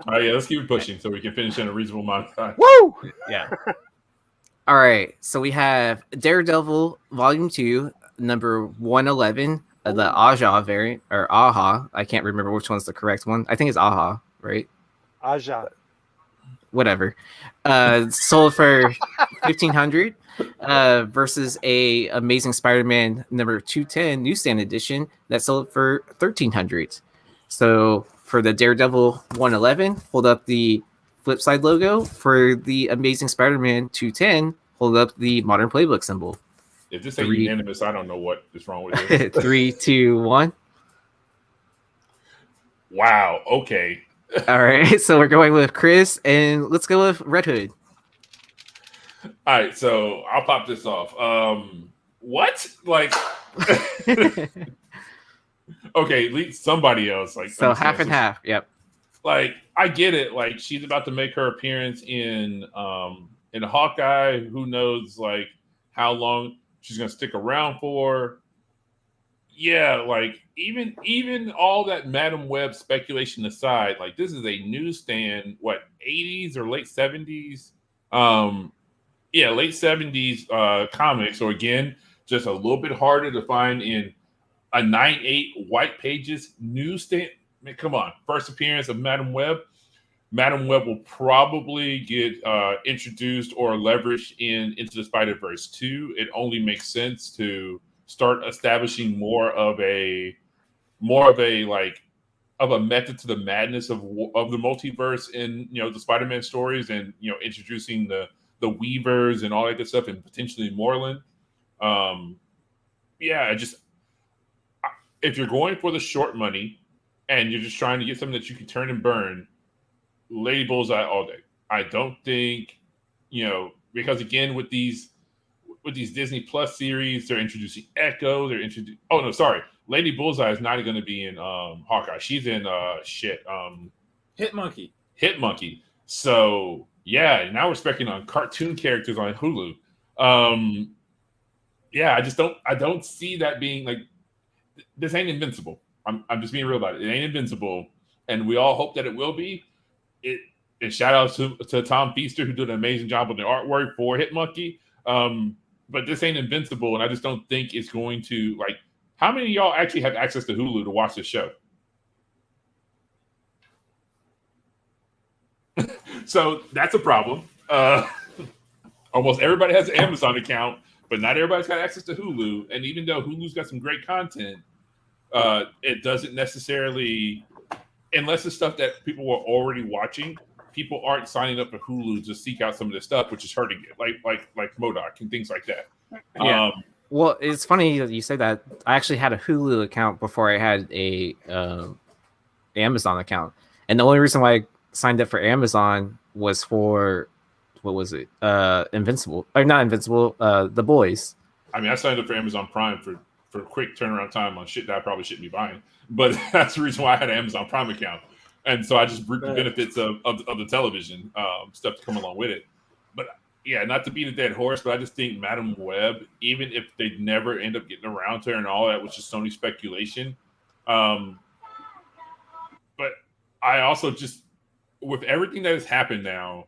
right, yeah, let's keep it pushing so we can finish in a reasonable amount of time. Woo! Yeah. All right. So we have Daredevil Volume 2, number 111, the Aja variant, or Aha. I can't remember which one's the correct one. I think it's Aha, right? Aja. Whatever. Sold for 1,500 versus a Amazing Spider-Man number 210 newsstand edition that sold for 1,300. So for the Daredevil 111, hold up the Flipside logo. For the Amazing Spider-Man 210, hold up the Modern Playbook symbol. If this ain't unanimous, I don't know what is wrong with this. 3, 2, 1. Wow. Okay. All right, so we're going with Chris, and let's go with Red Hood. All right, so I'll pop this off. What? Like, okay, leave somebody else. Like, So half and half. Yep. Like, I get it. Like, she's about to make her appearance in Hawkeye. Who knows? Like, how long she's gonna stick around for? Yeah, like even all that Madam Web speculation aside, like this is a newsstand, what 80s or late 70s? Yeah, late 70s comics. So again, just a little bit harder to find in a 9.8 white pages newsstand. I mean, come on, first appearance of Madam Web. Madam Web will probably get introduced or leveraged in Into the Spider-Verse 2. It only makes sense to start establishing more of a method to the madness of the multiverse in the Spider-Man stories, and introducing the Weavers and all that good stuff, and potentially Moreland. Yeah, if you're going for the short money and you're just trying to get something that you can turn and burn, Lady Bullseye all day. I don't think because again with these Disney Plus series, they're introducing Echo. Oh no, sorry. Lady Bullseye is not going to be in Hawkeye. She's in Hit Monkey. Hit Monkey. So yeah, now we're specking on cartoon characters on Hulu. Yeah, I don't see that being like, this ain't Invincible. I'm just being real about it. It ain't Invincible, and we all hope that it will be. And shout out to Tom Feaster, who did an amazing job with the artwork for Hit Monkey. But this ain't Invincible, and I just don't think it's going to, like, how many of y'all actually have access to Hulu to watch this show? So that's a problem. Almost everybody has an Amazon account, but not everybody's got access to Hulu. And even though Hulu's got some great content, it doesn't necessarily, unless it's stuff that people were already watching, people aren't signing up for Hulu to seek out some of this stuff, which is hurting it, like MODOK and things like that. Yeah. Well, it's funny that you say that. I actually had a Hulu account before I had a Amazon account, and the only reason why I signed up for Amazon was for, what was it? Invincible, or not Invincible? The Boys. I mean, I signed up for Amazon Prime for quick turnaround time on shit that I probably shouldn't be buying, but that's the reason why I had an Amazon Prime account. And so I just reap the benefits of the television stuff to come along with it. But yeah, not to beat a dead horse, but I just think Madam Web, even if they never end up getting around to her and all that, which is Sony speculation. But I also just, with everything that has happened now,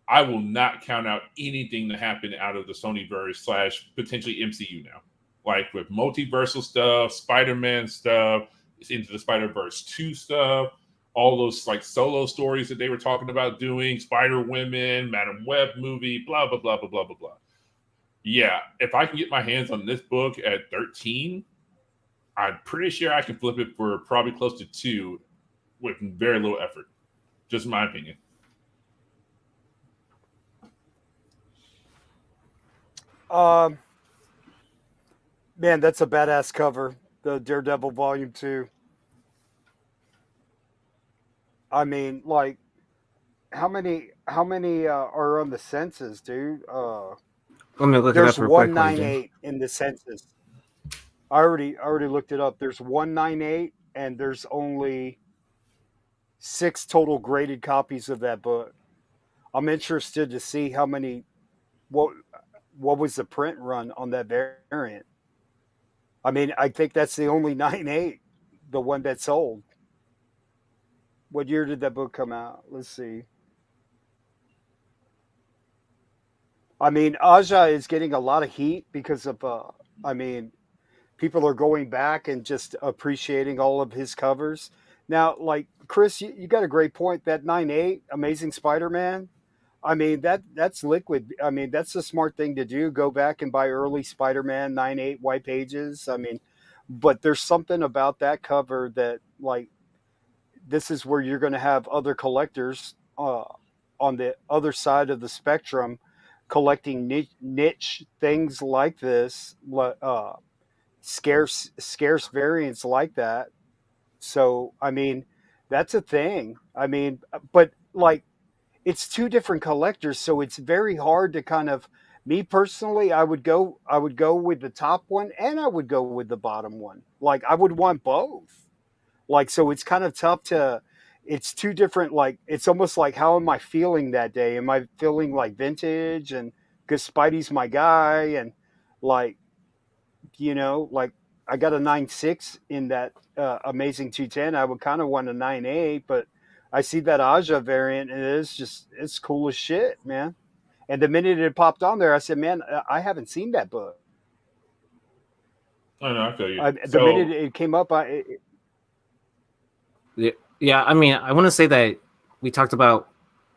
I will not count out anything to happen out of the Sonyverse / potentially MCU now. Like with multiversal stuff, Spider-Man stuff, Into the Spider-Verse 2 stuff, all those like solo stories that they were talking about doing, Spider-Women, Madam Web movie, blah, blah, blah, blah, blah, blah, blah. Yeah, if I can get my hands on this book at 13, I'm pretty sure I can flip it for probably close to 2 with very little effort. Just my opinion. Man, that's a badass cover. The Daredevil Volume 2. I mean, like, how many are on the census, dude? Let me look it up There's real quickly. 198 in the census. I already looked it up. There's 198, and there's only 6 total graded copies of that book. I'm interested to see how many. What was the print run on that variant? I mean, I think that's the only 9.8, the one that sold. What year did that book come out? Let's see. I mean, Aja is getting a lot of heat because of, I mean, people are going back and just appreciating all of his covers. Now, like, Chris, you got a great point. That 9.8 Amazing Spider-Man, I mean, that's liquid. I mean, that's a smart thing to do. Go back and buy early Spider-Man 9.8 white pages. I mean, but there's something about that cover that, like, this is where you're going to have other collectors on the other side of the spectrum collecting niche things like this, scarce variants like that. So, I mean, that's a thing. I mean, but like, it's 2 different collectors, so it's very hard to kind of. Me personally, I would go with the top one, and I would go with the bottom one. Like, I would want both. Like, so it's kind of tough to. It's 2 different. Like, it's almost like, how am I feeling that day? Am I feeling like vintage, and because Spidey's my guy, and like, like, I got a 9.6 in that Amazing 210. I would kind of want a 9.8, but I see that Aja variant, and it's cool as shit, man. And the minute it popped on there, I said, man, I haven't seen that book. I know, I feel you. The minute it came up, Yeah, I mean, I want to say that we talked about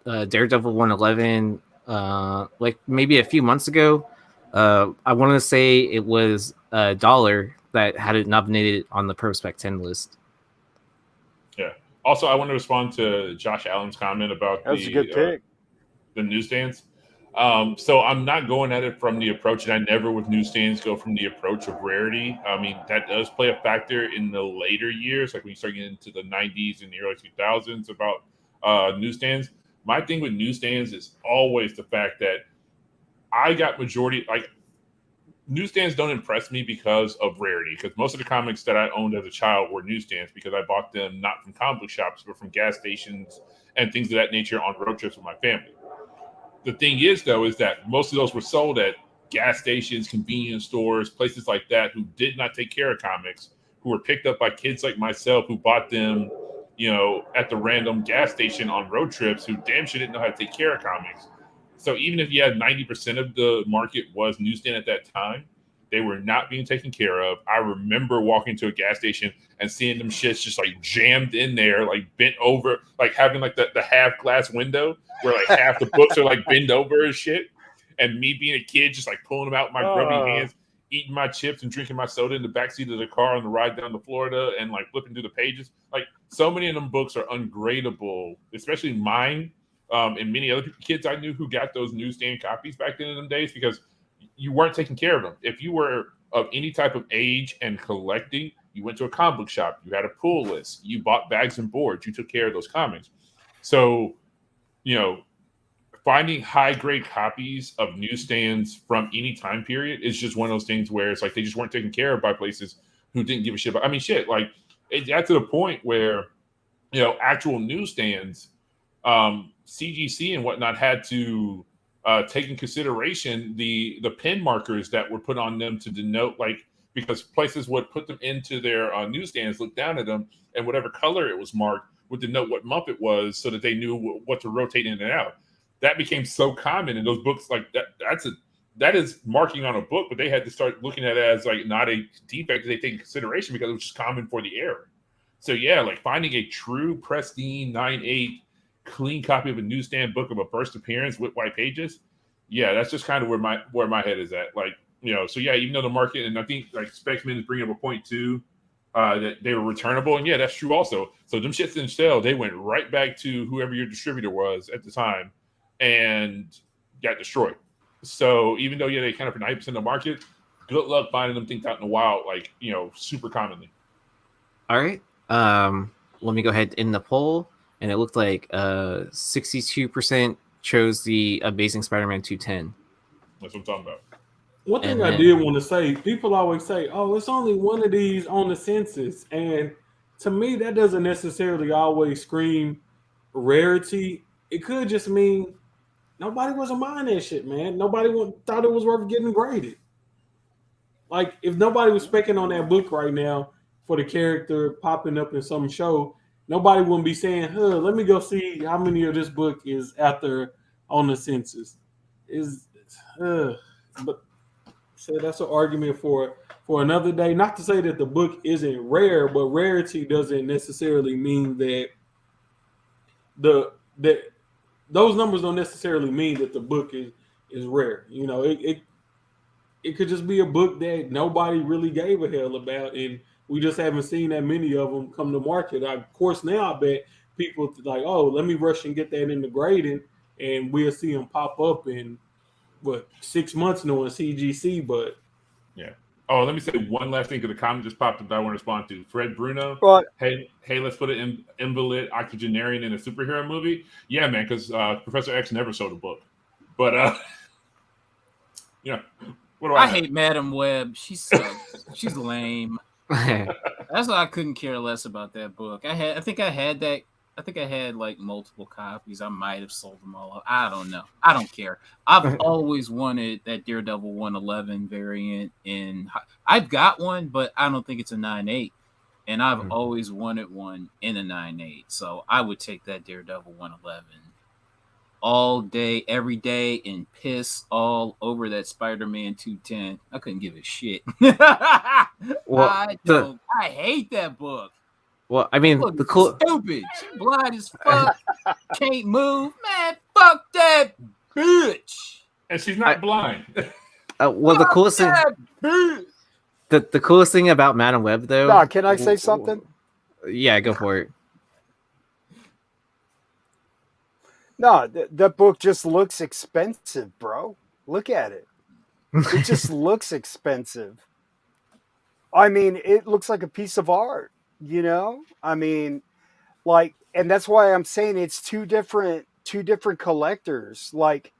Daredevil 111 like maybe a few months ago. I want to say it was Dollar that had it nominated on the Prospect 10 list. Yeah. Also, I want to respond to Josh Allen's comment about that was a good pick. The newsstands. So I'm not going at it from the approach, and I never with newsstands go from the approach of rarity. I mean, that does play a factor in the later years, like when you start getting into the 90s and the early 2000s about newsstands. My thing with newsstands is always the fact that I got majority, like, newsstands don't impress me because of rarity, because most of the comics that I owned as a child were newsstands because I bought them not from comic book shops, but from gas stations and things of that nature on road trips with my family. The thing is, though, is that most of those were sold at gas stations, convenience stores, places like that, who did not take care of comics, who were picked up by kids like myself who bought them, at the random gas station on road trips, who damn sure didn't know how to take care of comics. So even if you had 90% of the market was newsstand at that time, they were not being taken care of. I remember walking to a gas station and seeing them shits just like jammed in there, like bent over, like having like the half glass window where like half the books are like bent over and shit. And me being a kid, just like pulling them out with my grubby hands, eating my chips and drinking my soda in the backseat of the car on the ride down to Florida and like flipping through the pages. Like, so many of them books are ungradable, especially mine. And many other kids I knew who got those newsstand copies back then in them days, because you weren't taking care of them. If you were of any type of age and collecting, you went to a comic book shop, you had a pull list, you bought bags and boards, you took care of those comics. So, finding high grade copies of newsstands from any time period is just one of those things where it's like they just weren't taken care of by places who didn't give a shit about. I mean, shit, like it got to the point where, actual newsstands, CGC and whatnot had to take in consideration the pen markers that were put on them to denote, like, because places would put them into their newsstands, look down at them, and whatever color it was marked would denote what month it was, so that they knew what to rotate in and out. That became so common in those books, like that is marking on a book, but they had to start looking at it as like not a defect they take in consideration, because it was just common for the error. So yeah, like finding a true pristine 9.8 clean copy of a newsstand book of a first appearance with white pages, yeah, that's just kind of where my head is at. Like, so yeah, even though the market, and I think like Spexman is bringing up a point too, that they were returnable, and yeah, that's true also. So them shits didn't sell; they went right back to whoever your distributor was at the time, and got destroyed. So even though they kind of for 90% of the market, good luck finding them things out in the wild, like super commonly. All right. Let me go ahead in the poll, and it looked like 62% chose the Amazing Spider-Man 210. That's what I'm talking about. One thing And I then- did want to say, people always say, "Oh, it's only one of these on the census," and to me, that doesn't necessarily always scream rarity. It could just mean nobody wasn't buying that shit, man. Nobody thought it was worth getting graded. Like, if nobody was specking on that book right now for the character popping up in some show, nobody wouldn't be saying, "Huh, let me go see how many of this book is out there on the census." But so that's an argument for another day. Not to say that the book isn't rare, but rarity doesn't necessarily mean that those numbers don't necessarily mean that the book is rare. It could just be a book that nobody really gave a hell about, and we just haven't seen that many of them come to market. Of course, now I bet people like, "Oh, let me rush and get that in the grading," and we'll see them pop up in 6 months knowing CGC. But yeah. Oh, let me say one last thing because the comment just popped up that I want to respond to. Fred Bruno. But Hey, let's put an invalid octogenarian in a superhero movie. Yeah, man, because Professor X never sold a book. But what do I I hate Madam Web. She sucks. She's lame. That's why I couldn't care less about that book. I think I had like multiple copies. I might have sold them all. I don't know. I don't care. I've always wanted that Daredevil 111 variant I've got one, but I don't think it's a 9.8. And I've always wanted one in a 9.8. So I would take that Daredevil 111 all day, every day, and piss all over that Spider-Man 210. I couldn't give a shit. Well, I hate that book. Well, I mean, Look, the cool. stupid. She blind as fuck. Can't move. Man, fuck that bitch. And she's not blind. Well, the coolest thing. The coolest thing about Madam Web, though. no, can I say something? Yeah, go for it. No, that book just looks expensive, bro. Look at it. It just looks expensive. I mean, it looks like a piece of art, I mean, like, and that's why I'm saying it's two different collectors. Like,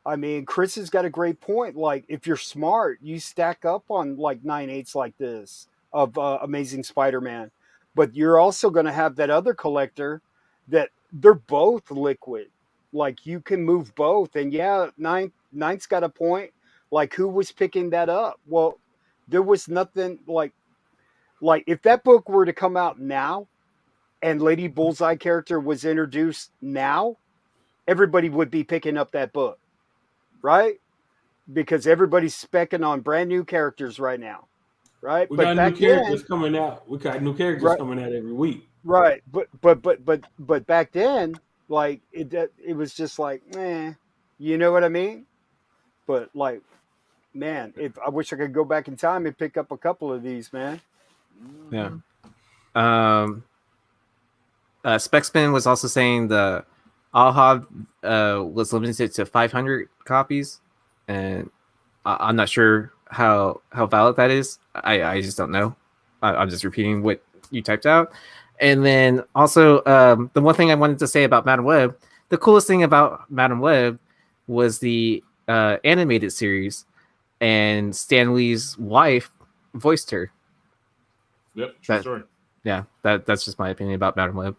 I mean, Chris has got a great point. Like, if you're smart, you stack up on like 9.8s like this of Amazing Spider-Man. But you're also going to have that other collector that they're both liquid. Like, you can move both. And yeah, Ninth's got a point. Like, who was picking that up? Well, there was nothing like if that book were to come out now and Lady Bullseye character was introduced now, everybody would be picking up that book, right? Because everybody's specking on brand new characters right now, right? we got new characters coming out. We got new characters coming out every week. Right, but back then, like it was just like, you know what I mean? But like, man, if I wish I could go back in time and pick up a couple of these, man. Yeah. Spexman was also saying the Alhab was limited to 500 copies, and I'm not sure how valid that is. I just don't know. I'm just repeating what you typed out. And then also, the one thing I wanted to say about Madam Web, the coolest thing about Madam Web was the animated series, and Stan Lee's wife voiced her. Yep, true story. Yeah, that's just my opinion about Madam Web.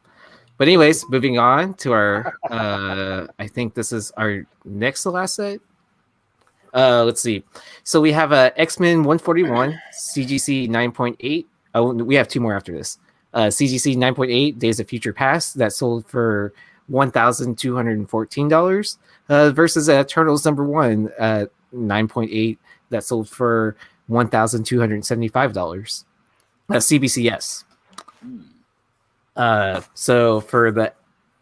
But anyways, moving on to our, I think this is our next to last set. Let's see. So we have X-Men 141, CGC 9.8. Oh, we have two more after this. CGC 9.8, Days of Future Past, that sold for $1,214 versus Eternals #1, 9.8, that sold for $1,275. CBCS. So for the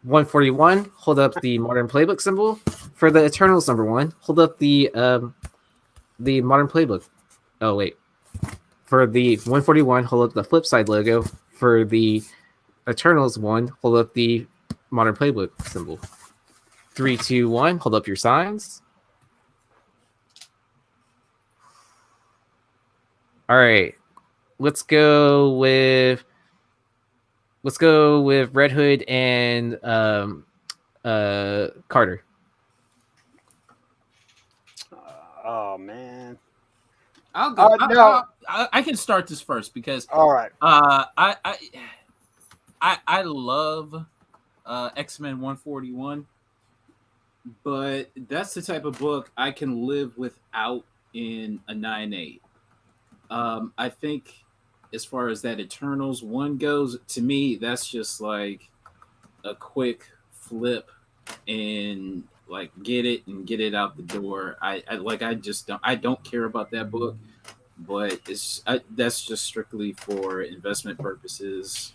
141, hold up the Modern Playbook symbol. For the Eternals #1, hold up the Modern Playbook. Oh wait, For the 141, hold up the Flipside logo. For the Eternals one, hold up the Modern Playbook symbol. 3, 2, 1, hold up your signs. All right, let's go with Red Hood and Carter. Oh man. I'll go. No. I can start this first because All right. I love X-Men 141, but that's the type of book I can live without in a 9/8. I think as far as that Eternals one goes, to me that's just like a quick flip and like get it out the door. I don't care about that book, but that's just strictly for investment purposes.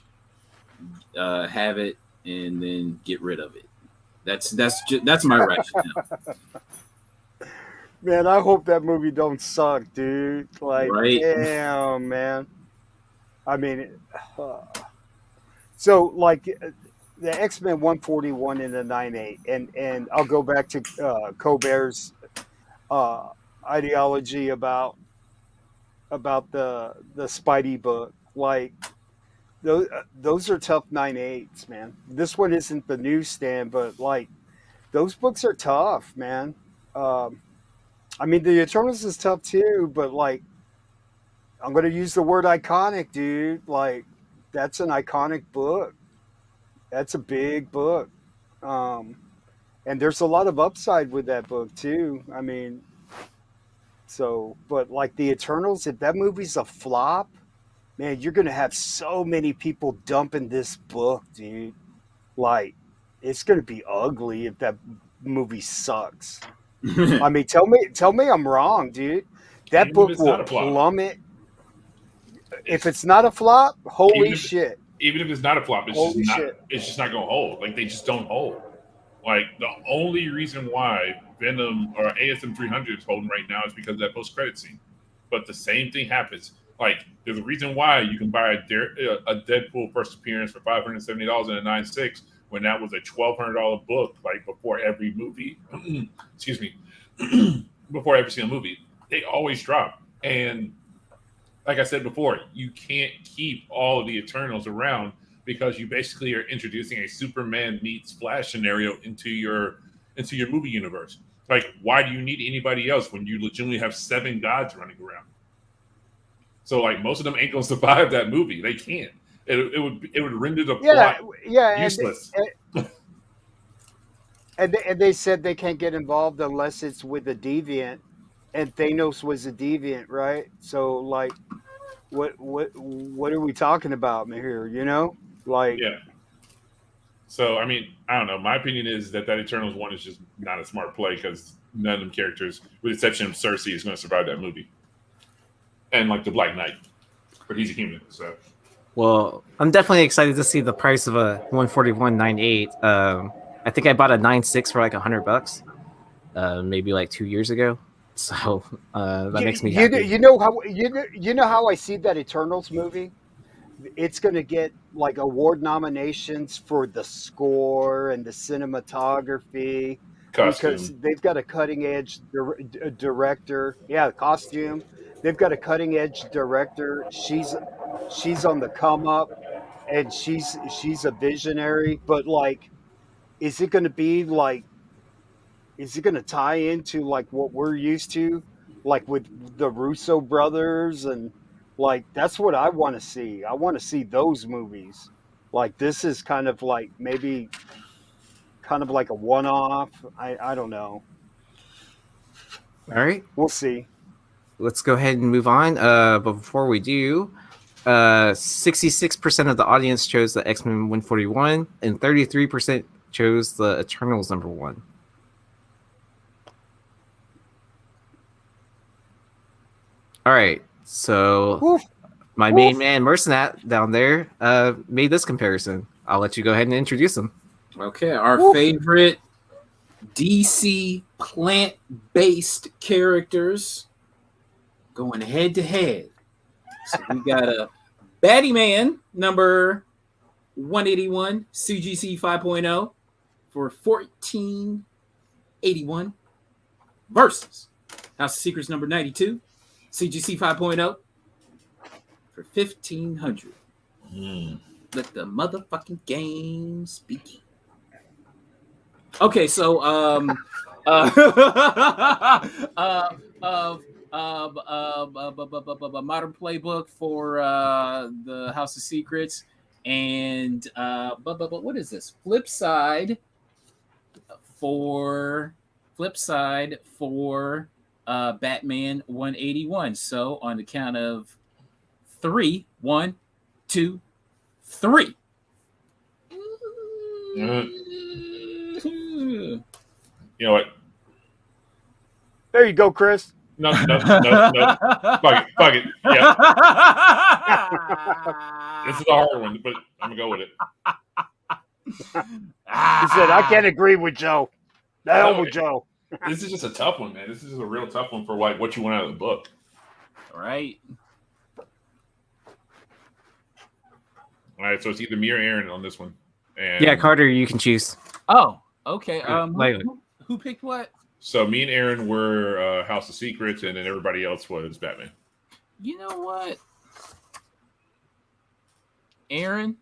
Have it and then get rid of it. That's my rationale. Man, I hope that movie don't suck, dude. Like, Right. damn, man. I mean, so like the X-Men 141 and the 9/8, and I'll go back to Colbert's ideology about the Spidey book. Like those are tough 9/8s, man. This one isn't the newsstand, but like those books are tough, man. I mean, the Eternals is tough too, but like, I'm gonna use the word iconic, dude. Like, that's an iconic book. That's a big book, and there's a lot of upside with that book too. I mean, so, but like the Eternals, if that movie's a flop, man, you're gonna have so many people dumping this book, dude. Like, it's gonna be ugly if that movie sucks. I mean, tell me I'm wrong, dude. That Even if book it's will not a flop. plummet. If it's not a flop, holy shit. Even if it's not a flop, Holy shit. it's just not gonna hold. Like they just don't hold. Like the only reason why Venom or ASM 300 is holding right now is because of that post credit scene. But the same thing happens. Like there's a reason why you can buy a Deadpool first appearance for $570 in a 9.6 when that was a $1,200 book. Like before every movie, excuse me, before every single movie, they always drop. And like I said before, you can't keep all of the Eternals around because you basically are introducing a Superman meets Flash scenario into your movie universe. Like, why do you need anybody else when you legitimately have 7 gods running around? So, like, most of them ain't gonna survive that movie. They can't. It would render the plot useless. And they said they can't get involved unless it's with a deviant, and Thanos was a deviant, right? So, like, what are we talking about here? You know, like, Yeah. So, I mean, I don't know. My opinion is that Eternals one is just not a smart play because none of them characters, with the exception of Cersei, is going to survive that movie. And like the Black Knight, but he's a human. So, Well, I'm definitely excited to see the price of a 141 9.8. I think I bought a 9.6 for like $100, maybe like 2 years ago. So that makes me happy. You know how I see that Eternals movie? It's going to get like award nominations for the score and the cinematography because they've got a cutting edge director. Yeah, costume. They've got a cutting edge director. She's on the come up, and she's a visionary. But like, is it going to be like? Is it going to tie into like what we're used to, like with the Russo brothers and like that's what I want to see. I want to see those movies. Like this is kind of like maybe kind of like a one-off. I don't know. All right, we'll see. Let's go ahead and move on. But before we do, 66% of the audience chose the X-Men 141, and 33% chose the Eternals #1. All right, so my main man Mercenat down there made this comparison. I'll let you go ahead and introduce him. Okay, our favorite DC plant-based characters going head to head So we got a Batman number 181 CGC 5.0 for $14.81 versus House of Secrets number 92 CGC 5.0 for $1,500. Let the motherfucking game begin. Okay, so Modern Playbook for the House of Secrets, and what is this? Flipside for Batman 181. So on the count of 3, 1, 2, 3. You know what? There you go, Chris. No. Fuck it. Yeah. This is a hard one, but I'm gonna go with it. He said, "I can't agree with Joe." The hell with Joe. This is just a tough one, man. This is a real tough one for like what you want out of the book. Right. All right, so it's either me or Aaron on this one. And Yeah, Carter, you can choose. Oh, okay. Like- Who picked what? So me and Aaron were House of Secrets, and then everybody else was Batman. You know what? Aaron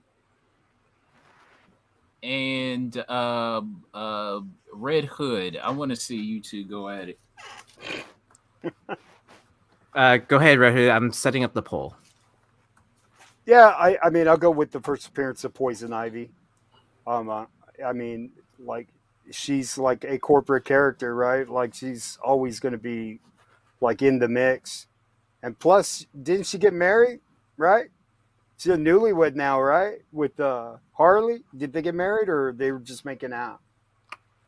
and Red Hood. I want to see you two go at it. Go ahead, Red Hood. I'm setting up the poll. Yeah, I mean, I'll go with the first appearance of Poison Ivy. I mean, like, she's like a corporate character, right? Like, she's always going to be like in the mix. And plus, didn't she get married? Right? She's a newlywed now, right? With Harley. Did they get married, or they were just making out?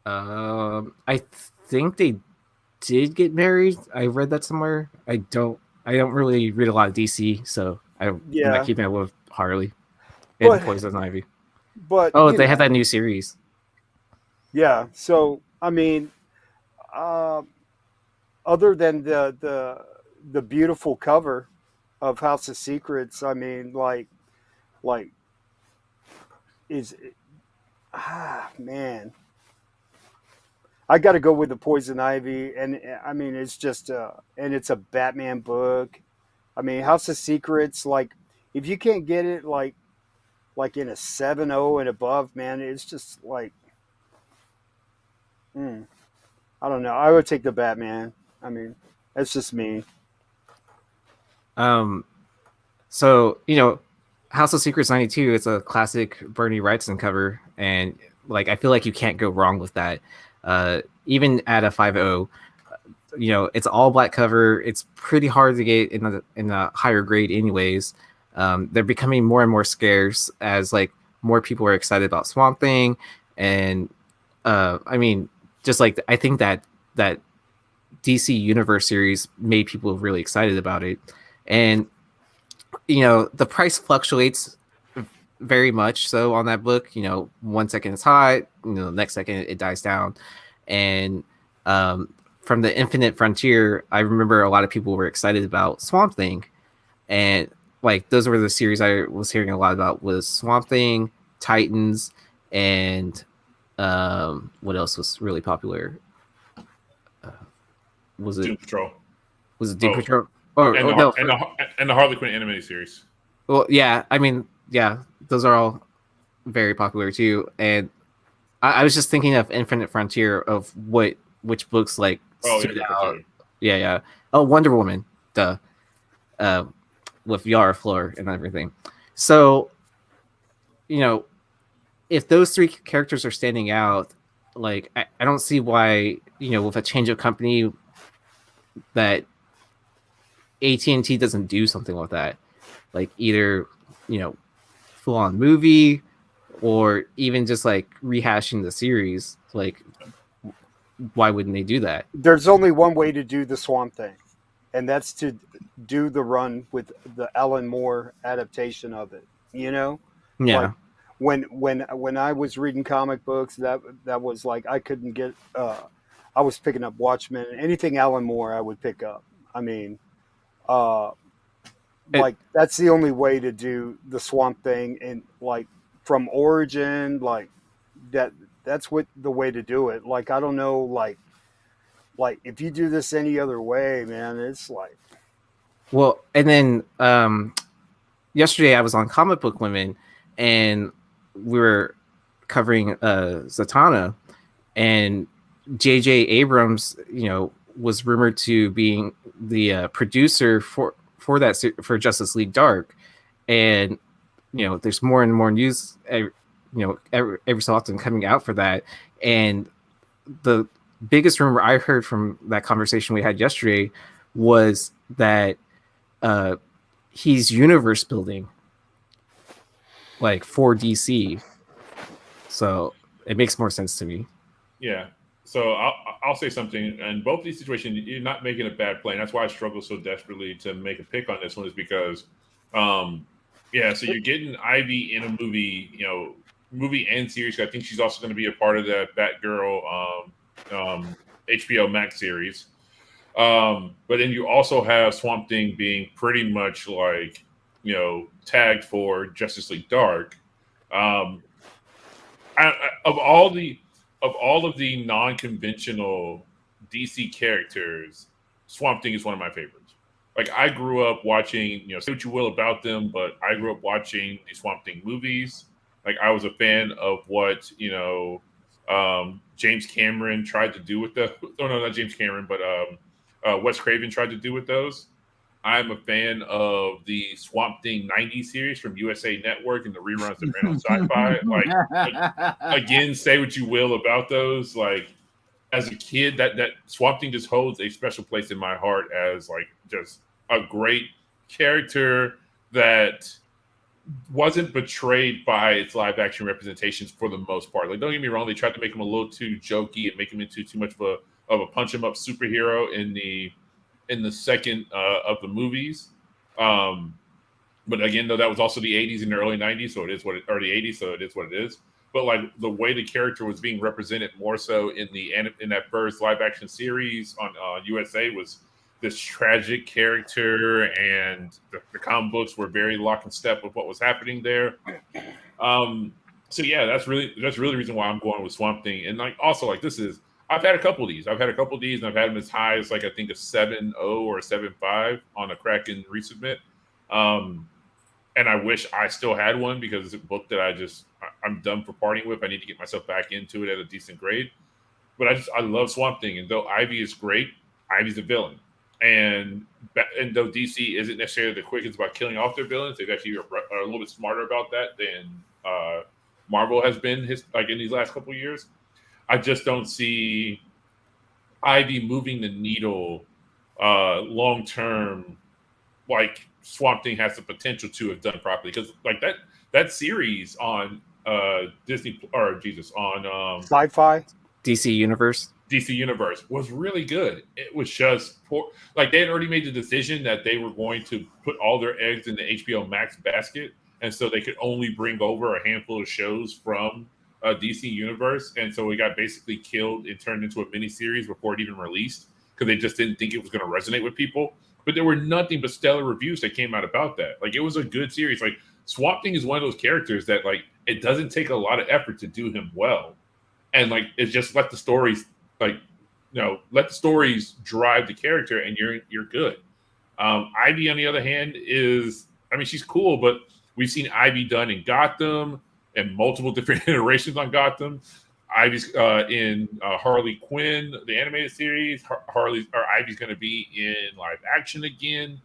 I think they did get married. I read that somewhere. I don't really read a lot of DC, so I'm not keeping up with Harley and Poison Ivy. But they have that new series. Yeah. So I mean, other than the beautiful cover of House of Secrets, I mean, like man, I got to go with the Poison Ivy, and I mean, it's just and it's a Batman book. I mean, House of Secrets, like, if you can't get it like in a 7.0 and above, man, it's just like, I don't know. I would take the Batman. I mean, that's just me. So, House of Secrets 92, it's a classic Bernie Wrightson cover, and like I feel like you can't go wrong with that. Even at a 5.0, it's all black cover. It's pretty hard to get in the higher grade anyways. They're becoming more and more scarce as like more people are excited about Swamp Thing, and I mean, just like I think that DC Universe series made people really excited about it, and the price fluctuates very much so on that book. 1 second it's high, the next second it dies down, and from the Infinite Frontier, I remember a lot of people were excited about Swamp Thing, and like those were the series I was hearing a lot about was Swamp Thing, Titans, and what else was really popular? Was it Doom Patrol? Was it Doom Patrol? And the Harley Quinn animated series. Well, yeah, I mean, yeah, those are all very popular too. And I was just thinking of Infinite Frontier of which books like stood out. Yeah. Oh, Wonder Woman, with Yara Flor and everything. So, if those three characters are standing out, like I don't see why, with a change of company, that AT&T doesn't do something like that, like either full on movie or even just like rehashing the series. Like, why wouldn't they do that? There's only one way to do the Swamp Thing, and that's to do the run with the Alan Moore adaptation of it. Yeah. Like, when I was reading comic books, that was like I couldn't get. I was picking up Watchmen, anything Alan Moore I would pick up. I mean, It- like that's the only way to do the Swamp Thing, and like from origin, like that's what the way to do it. Like I don't know, like if you do this any other way, man, it's like Well, and then yesterday I was on Comic Book Women, and we were covering Zatanna, and J.J. Abrams, was rumored to being the producer for for Justice League Dark, and there's more and more news, every so often coming out for that, and the biggest rumor I heard from that conversation we had yesterday was that he's universe building, like for DC, so it makes more sense to me. Yeah. So I'll say something. In both these situations, you're not making a bad play. And that's why I struggle so desperately to make a pick on this one, is because, yeah. So you're getting Ivy in a movie, movie and series. I think she's also going to be a part of that Batgirl HBO Max series. But then you also have Swamp Thing being pretty much like, tagged for Justice League Dark. Of all of the non-conventional DC characters, Swamp Thing is one of my favorites. Like I grew up watching, say what you will about them, but I grew up watching the Swamp Thing movies. Like I was a fan of what James Cameron tried to do with the. Oh no, not James Cameron, but Wes Craven tried to do with those. I'm a fan of the Swamp Thing 90s series from USA Network and the reruns that ran on Sci-Fi. Like, again, say what you will about those. Like, as a kid, that Swamp Thing just holds a special place in my heart as like just a great character that wasn't betrayed by its live action representations for the most part. Like, don't get me wrong, they tried to make him a little too jokey and make him into too much of a punch him up superhero in the second of the movies. But again, though, that was also the 80s and the early 90s, so it is what it, or the 80s, so it is what it is. But like the way the character was being represented more so in that first live action series on USA was this tragic character, and the comic books were very lock and step with what was happening there. So yeah, that's really the reason why I'm going with Swamp Thing. And like also like I've had a couple of these. I've had a couple of these, and I've had them as high as like I think a 7.0 or a 7.5 on a Kraken resubmit. And I wish I still had one because it's a book that I'm done for parting with. I need to get myself back into it at a decent grade. But I love Swamp Thing, and though Ivy is great, Ivy's a villain. And though DC isn't necessarily the quickest about killing off their villains, they've actually are a little bit smarter about that than Marvel has been in these last couple of years. I just don't see Ivy moving the needle long term, like Swamp Thing has the potential to have done properly. Because like that series on Disney on sci-fi DC Universe was really good. It was just poor. Like they had already made the decision that they were going to put all their eggs in the HBO Max basket, and so they could only bring over a handful of shows from DC Universe, and so it got basically killed and turned into a miniseries before it even released because they just didn't think it was going to resonate with people. But there were nothing but stellar reviews that came out about that. Like it was a good series. Like Swamp Thing is one of those characters that like it doesn't take a lot of effort to do him well, and like it's just let the stories drive the character, and you're good. Ivy on the other hand she's cool, but we've seen Ivy done in Gotham and multiple different iterations on Gotham. Ivy's in Harley Quinn, the animated series. Ivy's going to be in live action again.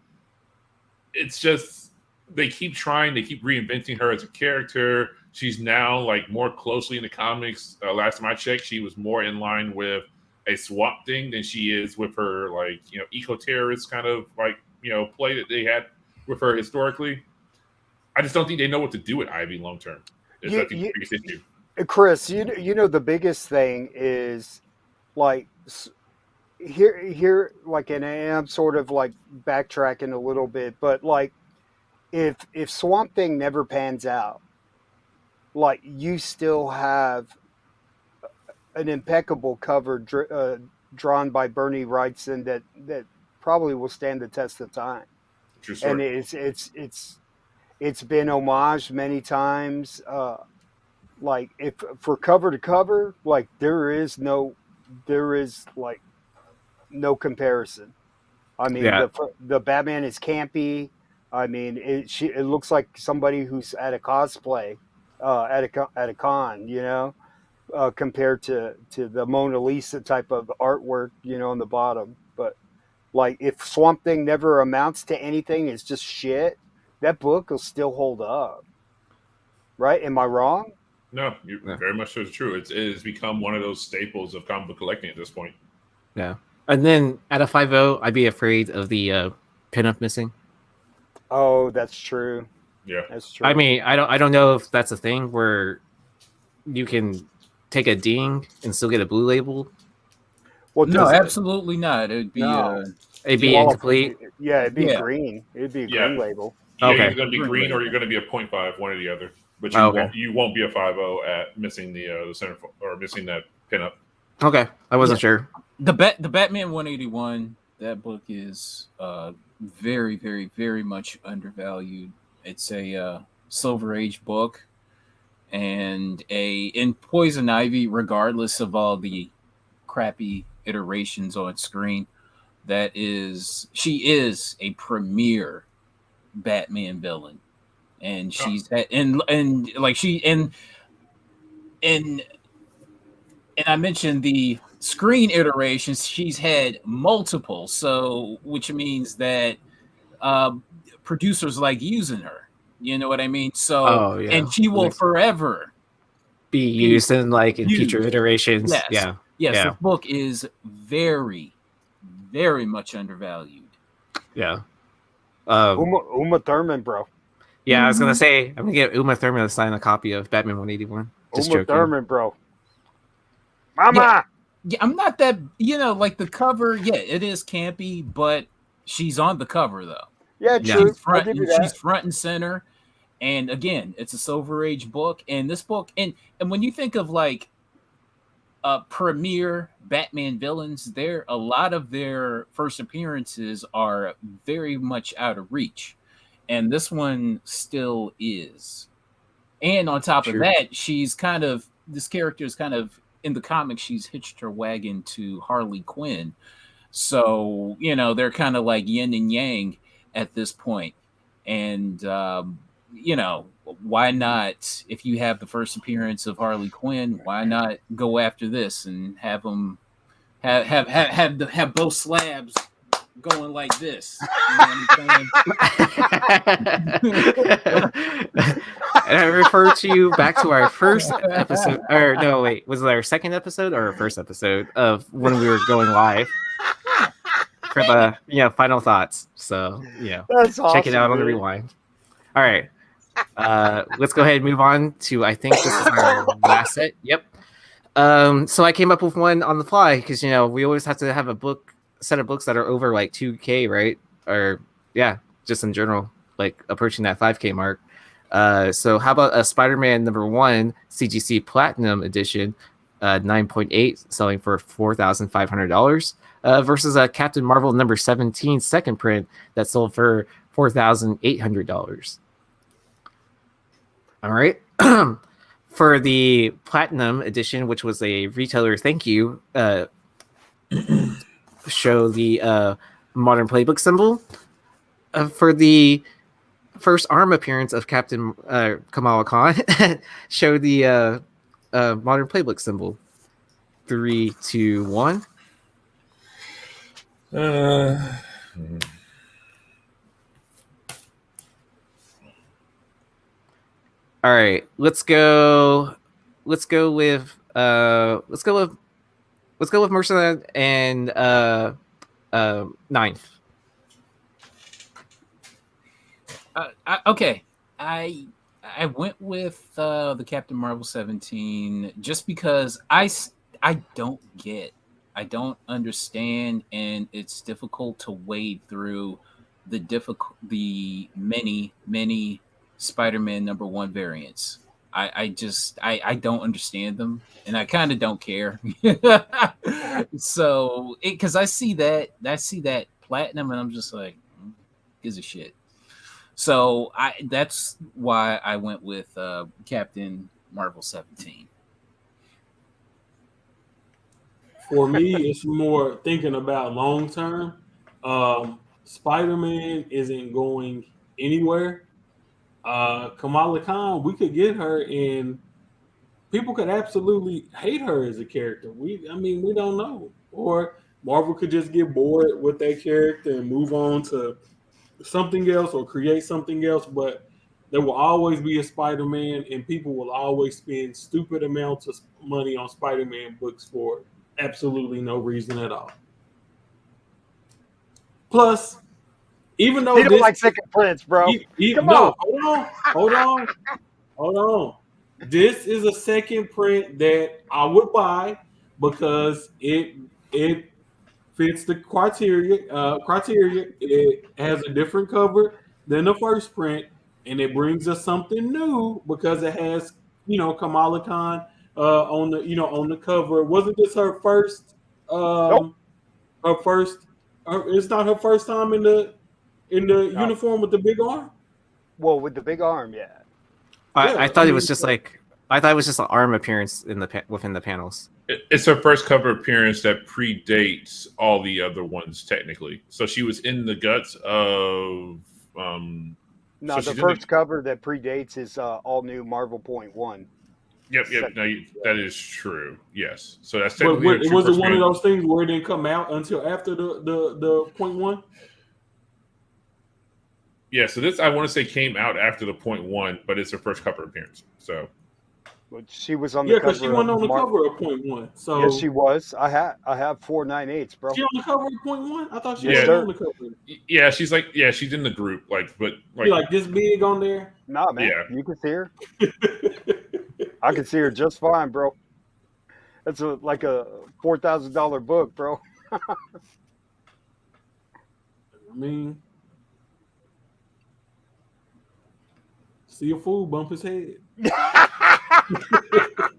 It's just they keep trying, they keep reinventing her as a character. She's now like more closely in the comics. Last time I checked, she was more in line with a Swamp Thing than she is with her like eco-terrorist kind of like play that they had with her historically. I just don't think they know what to do with Ivy long term. It's I think the biggest issue. Chris, you know the biggest thing is like here like, and I am sort of like backtracking a little bit, but like if Swamp Thing never pans out, like you still have an impeccable cover drawn by Bernie Wrightson that probably will stand the test of time. True story. And it's been homaged many times. Like if for cover to cover, like there is like no comparison. I mean, Yeah. the Batman is campy. I mean, it looks like somebody who's at a cosplay, at a con, compared to the Mona Lisa type of artwork, on the bottom. But like, if Swamp Thing never amounts to anything, it's just shit. That book will still hold up, right? Am I wrong? No, you're Yeah. very much so true. It has become one of those staples of comic book collecting at this point. Yeah. And then at a 5.0, I'd be afraid of the pinup missing. Oh, that's true. Yeah. That's true. I mean, I don't know if that's a thing where you can take a ding and still get a blue label. Well, No, does it- absolutely not. It'd be No. It'd be Yeah. incomplete. Yeah, it'd be Yeah. green. It'd be a Yeah. green label. Yeah, Okay. you're going to be Green green or label. you're going to be a 0.5, one or the other. But Okay. you won't be a 5.0 at missing the center or missing that pinup. Okay. I wasn't sure. the Batman 181. That book is very, very, very much undervalued. It's a Silver Age book, and in Poison Ivy, regardless of all the crappy iterations on screen, she is a premier Batman villain, and she's and like she and I mentioned the screen iterations. She's had multiple, so which means that producers like using her. You know what I mean? So, Oh, yeah. and she will forever Be used in future used. iterations. Yes. Yeah. Yes, Yeah. this book is very, very much undervalued. Yeah. Uma Thurman, bro. Yeah, I was gonna say I'm gonna get Uma Thurman to sign a copy of Batman 181. Just Uma joking. Thurman, bro. Mama. Yeah, I'm not that, like the cover. Yeah, it is campy, but she's on the cover though. Yeah, Yeah. true. She's front, I'll give you that. she's front and center. And again, it's a Silver Age book, and this book, and when you think of like premier Batman villains, a lot of their first appearances are very much out of reach, and this one still is. And on top of that, this character is kind of in the comics. She's hitched her wagon to Harley Quinn, so they're kind of like yin and yang at this point, and why not? If you have the first appearance of Harley Quinn, why not go after this and have them have both slabs going like this? You know what I'm saying? And I refer to you back to our first episode, or no, wait, was it our second episode or our first episode of when we were going live for the final thoughts? So That's awesome, check it out on the dude. rewind. All right. Let's go ahead and move on to, I think this is our last set. Yep. So I came up with one on the fly because we always have to have a set of books that are over like 2K, right? Or just in general, like approaching that 5K mark. So how about a Spider-Man #1 CGC Platinum Edition, 9.8, selling for $4,500, versus a Captain Marvel #17 second print that sold for $4,800. All right. For the Platinum Edition, which was a retailer thank you, show the Modern Playbook symbol. For the first arm appearance of Captain Kamala Khan, show the Modern Playbook symbol. 3, 2, 1. All right, let's go with Mercer and Ninth. Okay, I went with the Captain Marvel 17 just because I don't understand, and it's difficult to wade through the many Spider-Man #1 variants. I don't understand them, and I kind of don't care. So because I see that platinum, and I'm just like, gives a shit? So that's why I went with Captain Marvel 17. For me, it's more thinking about long term. Spider-Man isn't going anywhere. Kamala Khan, we could get her, and people could absolutely hate her as a character. We don't know. Or Marvel could just get bored with that character and move on to something else or create something else. But there will always be a Spider-Man, and people will always spend stupid amounts of money on Spider-Man books for absolutely no reason at all. Plus, even though He don't like second prints, bro. Come on. hold on. This is a second print that I would buy because it fits the criteria. It has a different cover than the first print, and it brings us something new because it has Kamala Khan on the cover. Wasn't this her first? Nope. Her first. It's not her first time in the uniform with the big arm. Well, with the big arm, yeah. I thought it was just like I thought it was just an arm appearance within the panels. It's her first cover appearance that predates all the other ones, technically. So she was in the guts of. No, the first cover that predates is all new Marvel .1. Yep. No, that is true. Yes. So that's But technically. was it one of those things where it didn't come out until after the .1? Yeah. So this I want to say came out after the .1, but it's her first cover appearance. So. But she was on the cover. Yeah, because she went on the cover of .1. So yes, she was. I have 498s, bro. She on the cover of .1? I thought she Yes, was sir. on the cover. Yeah, she's in the group, She like this big on there. Nah, man, Yeah. you can see her. I can see her just fine, bro. That's like a $4,000 book, bro. I mean, see a fool bump his head.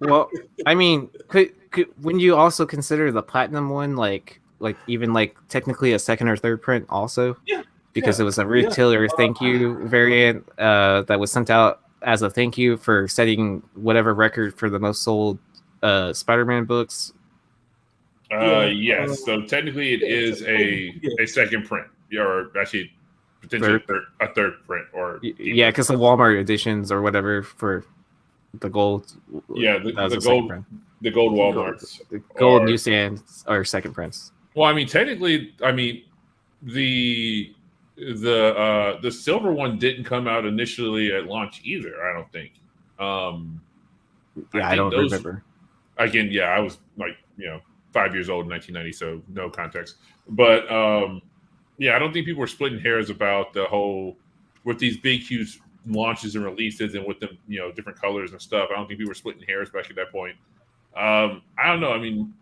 Well, I mean, could when you also consider the platinum one like even like technically a second or third print also? Yeah. Because it was a retailer thank you variant that was sent out as a thank you for setting whatever record for the most sold Spider-Man books. Yes. So technically, it is a second print, or actually potentially a third print, or yeah, because the Walmart editions or whatever for the gold. Yeah, the gold Walmarts, the gold newsstands or second prints. Well, I mean, technically, the silver one didn't come out initially at launch either. I don't think. I don't remember. Again, yeah, I was 5 years old in 1990, so no context. But yeah, I don't think people were splitting hairs about the whole with these big, huge launches and releases and with them, different colors and stuff. I don't think people were splitting hairs back at that point. I don't know. I mean,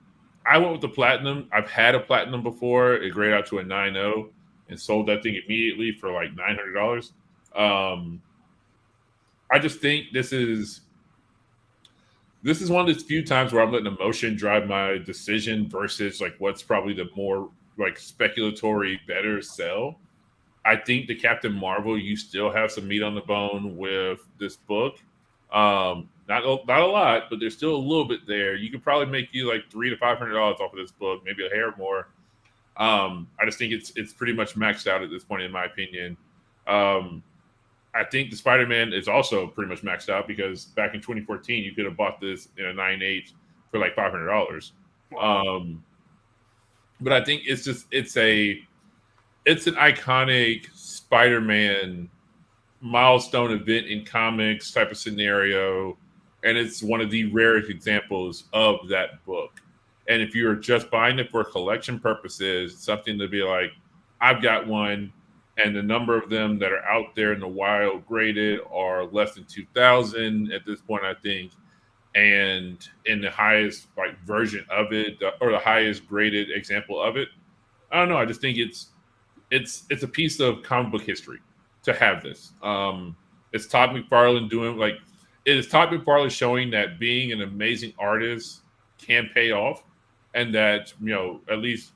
I went with the platinum. I've had a platinum before. It graded out to a 9.0 and sold that thing immediately for like $900. I just think this is one of those few times where I'm letting emotion drive my decision versus like what's probably the more like speculatory better sell. I think the Captain Marvel, you still have some meat on the bone with this book. Not a lot, but there's still a little bit there. You could probably make you like $300 to $500 off of this book, maybe a hair more. I just think it's pretty much maxed out at this point, in my opinion. I think the Spider-Man is also pretty much maxed out because back in 2014, you could have bought this in a 9.8 for like $500. But I think it's an iconic Spider-Man milestone event in comics type of scenario, and it's one of the rarest examples of that book. And if you're just buying it for collection purposes, something to be like, I've got one, and the number of them that are out there in the wild graded are less than 2,000 at this point, I think. And in the highest version of it, or the highest graded example of it, I don't know. I just think it's a piece of comic book history to have this. It's Todd McFarlane it is Todd McFarlane showing that being an amazing artist can pay off, and that at least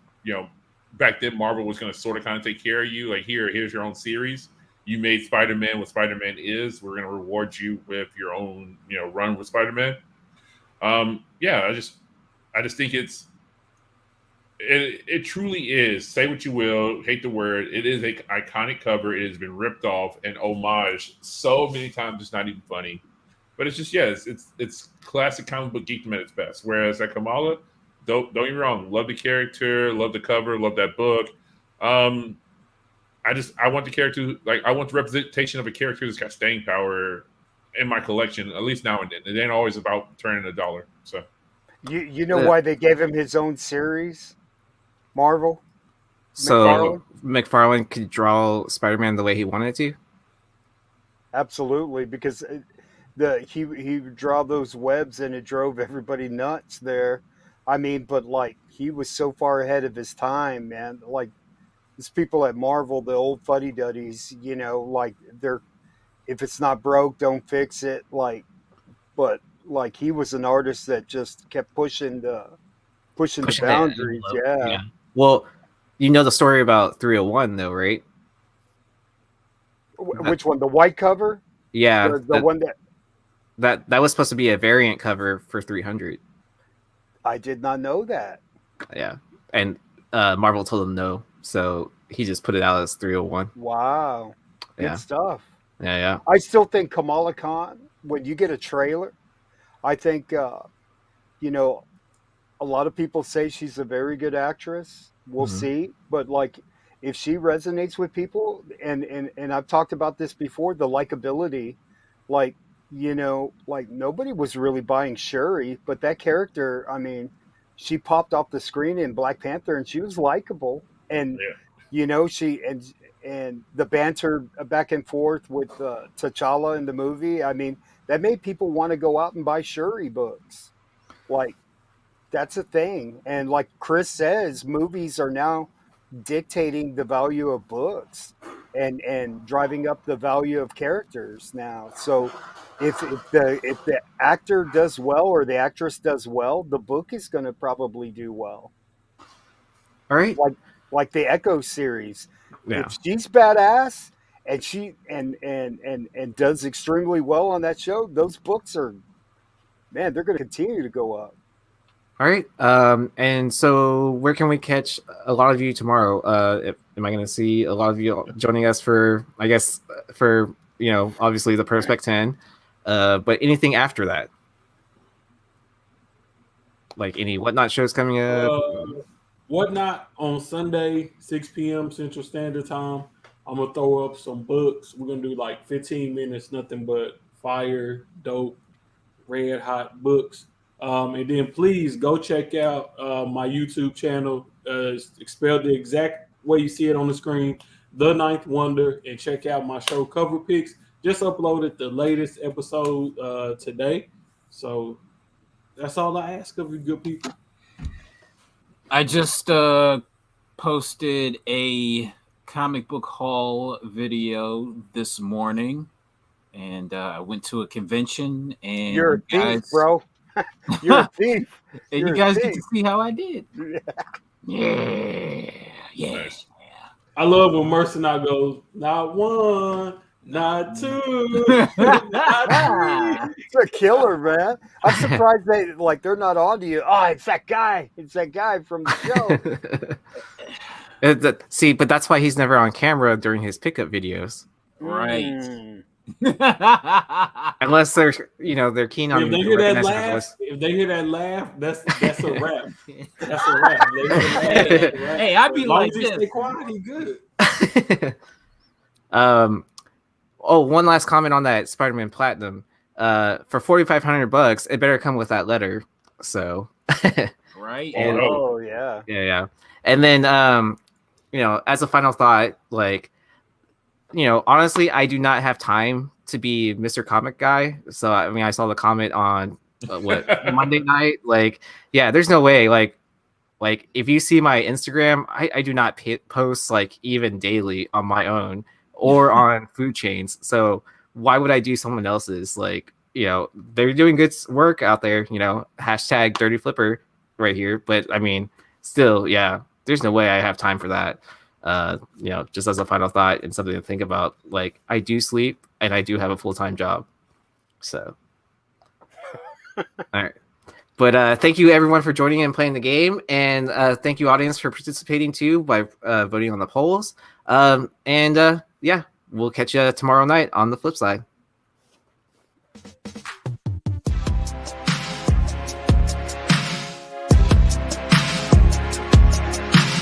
back then Marvel was going to sort of kind of take care of you. Like, here's your own series. You made Spider-Man what Spider-Man is. We're going to reward you with your own, run with Spider-Man. Yeah, I just think it truly is. Say what you will, hate the word. It is an iconic cover. It has been ripped off and homaged so many times. It's not even funny, but it's just it's classic comic book geekdom at its best. Whereas at Kamala, don't get me wrong, love the character, love the cover, love that book. I want the character, like, I want the representation of a character that's got staying power in my collection, at least now and then. It ain't always about turning $1. So you know why they gave him his own series? Marvel? So McFarlane could draw Spider-Man the way he wanted to? Absolutely, because he would draw those webs and it drove everybody nuts there. I mean, but like, he was so far ahead of his time, man. Like, these people at Marvel, the old fuddy-duddies, like, they're, if it's not broke, don't fix it. Like, but like, he was an artist that just kept pushing the boundaries. Yeah. Well, you know the story about 301 though, right? Which one? The white cover? Yeah. The one that was supposed to be a variant cover for 300. I did not know that. Yeah. And Marvel told him no, so he just put it out as 301. Wow. Good stuff. Yeah. I still think Kamala Khan, when you get a trailer, I think, a lot of people say she's a very good actress. We'll see. But, like, if she resonates with people, and I've talked about this before, the likability, like, like, nobody was really buying Shuri, but that character, I mean, she popped off the screen in Black Panther and she was likable. And, she, and the banter back and forth with T'Challa in the movie, I mean, that made people want to go out and buy Shuri books. Like, that's a thing. And like Chris says, movies are now dictating the value of books and driving up the value of characters now. So if the actor does well or the actress does well, the book is going to probably do well. All right. Like the Echo series. Yeah. If she's badass and she and does extremely well on that show, those books are, man, they're going to continue to go up. All right. And so where can we catch a lot of you tomorrow? Am I going to see a lot of you joining us for, I guess, for, obviously the Prospect 10, but anything after that? Like any Whatnot shows coming up? Whatnot on Sunday, 6 p.m. Central Standard Time. I'm going to throw up some books. We're going to do like 15 minutes, nothing but fire, dope, red hot books. And then please go check out my YouTube channel. It's spelled the exact way you see it on the screen, The Ninth Wonder, and check out my show cover pics. Just uploaded the latest episode today. So that's all I ask of you good people. I just posted a comic book haul video this morning, and I went to a convention. And you're a thief, bro. You're a thief. And you guys get to see how I did. Yeah. Nice. I love when Mercenary goes, not one, not two, not three. It's a killer, man. I'm surprised they're not on to you. Oh, it's that guy. It's that guy from the show. See, but that's why he's never on camera during his pickup videos. Right. Unless they're keen on if they hear that laugh, that's a wrap. That's a wrap. Hey, I'd be like this. Stay quiet, he good. One last comment on that Spider-Man Platinum. For $4,500, it better come with that letter. So right. Yeah. And then as a final thought, like, honestly, I do not have time to be Mr. Comic Guy. So, I mean, I saw the comment on Monday night. Like, yeah, there's no way. Like if you see my Instagram, I do not post like even daily on my own or on food chains. So why would I do someone else's? Like, they're doing good work out there. Hashtag Dirty Flipper right here. But I mean, still, yeah. there's no way I have time for that. Just as a final thought and something to think about. Like, I do sleep and I do have a full-time job. So, all right. But thank you everyone for joining and playing the game, and thank you audience for participating too by voting on the polls. We'll catch you tomorrow night on the flip side.